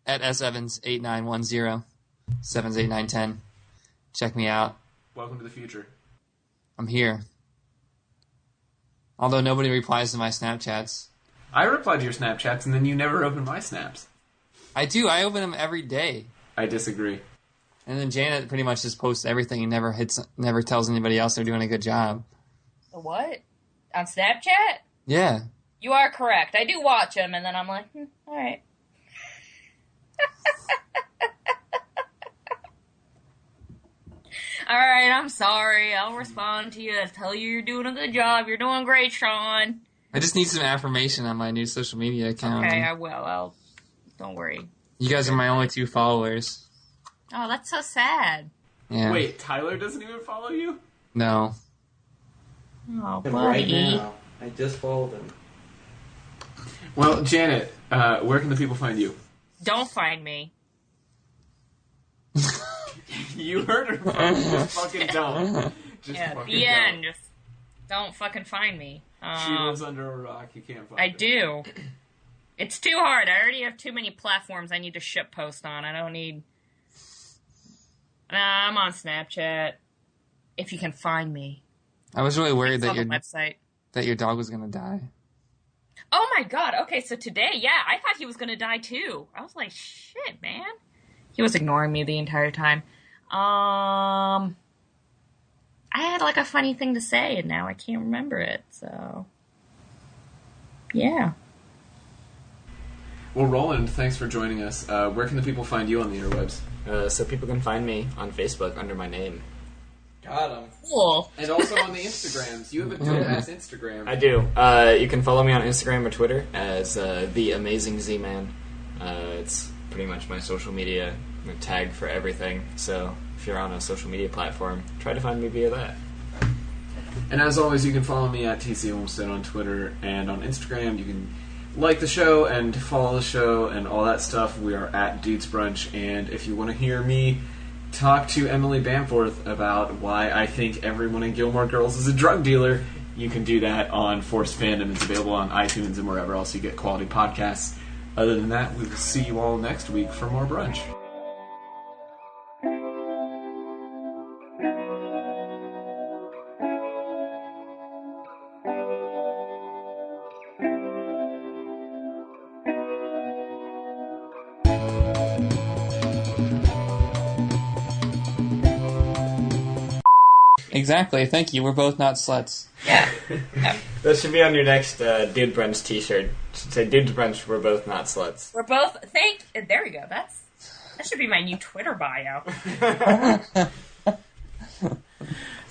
at sevans8910 78910. Check me out.
Welcome to the future.
I'm here. Although nobody replies to my Snapchats.
I replied to your Snapchats and then you never opened my snaps.
I do. I open them every day.
I disagree.
And then Janet pretty much just posts everything and never tells anybody else they're doing a good job.
What? On Snapchat?
Yeah.
You are correct. I do watch them, and then I'm like, alright. Alright, I'm sorry. I'll respond to you. I'll tell you you're doing a good job. You're doing great, Sean.
I just need some affirmation on my new social media account.
Okay, I will. Don't worry.
You guys are my only 2 followers.
Oh, that's so sad.
Yeah.
Wait, Tyler doesn't even follow you?
No.
Oh,
And
buddy.
right now, I just followed him.
Well, Janet, where can the people find you?
Don't find me.
You heard her. Just fucking don't. Just fucking
The
don't.
end. Just don't fucking find me.
She lives under a rock. You can't find
I
her.
do. It's too hard. I already have too many platforms I need to ship post on. I don't need... Nah, I'm on Snapchat. If you can find me.
I was really worried
It's
that
on the website.
your dog was going to die.
Oh my god. Okay, so today, yeah, I thought he was going to die too. I was like, shit, man. He was ignoring me the entire time. I had like a funny thing to say and now I can't remember it, so... Yeah.
Well, Roland, thanks for joining us. Where can the people find you on the interwebs?
So people can find me on Facebook under my name.
Got him.
Cool.
And also on the Instagrams. You have a dope-ass Instagram.
I do. You can follow me on Instagram or Twitter as The Amazing Z-Man. It's pretty much my social media tag for everything. So if you're on a social media platform, try to find me via that.
And as always, you can follow me at TC Olmstead on Twitter and on Instagram. You can like the show and follow the show and all that stuff. We are at Dudes Brunch. And if you want to hear me talk to Emily Bamforth about why I think everyone in Gilmore Girls is a drug dealer, you can do that on Forced Fandom. It's available on iTunes and wherever else you get quality podcasts. Other than that, we will see you all next week for more brunch.
Exactly. Thank you. We're both not sluts.
Yeah.
That should be on your next Dude Brunch t-shirt. It should say, Dude Brunch, we're both not sluts.
We're both. There we go. That should be my new Twitter bio.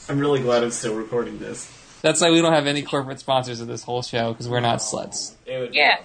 I'm really glad I'm still recording this.
That's why we don't have any corporate sponsors of this whole show, because we're not sluts.
It would
Yeah.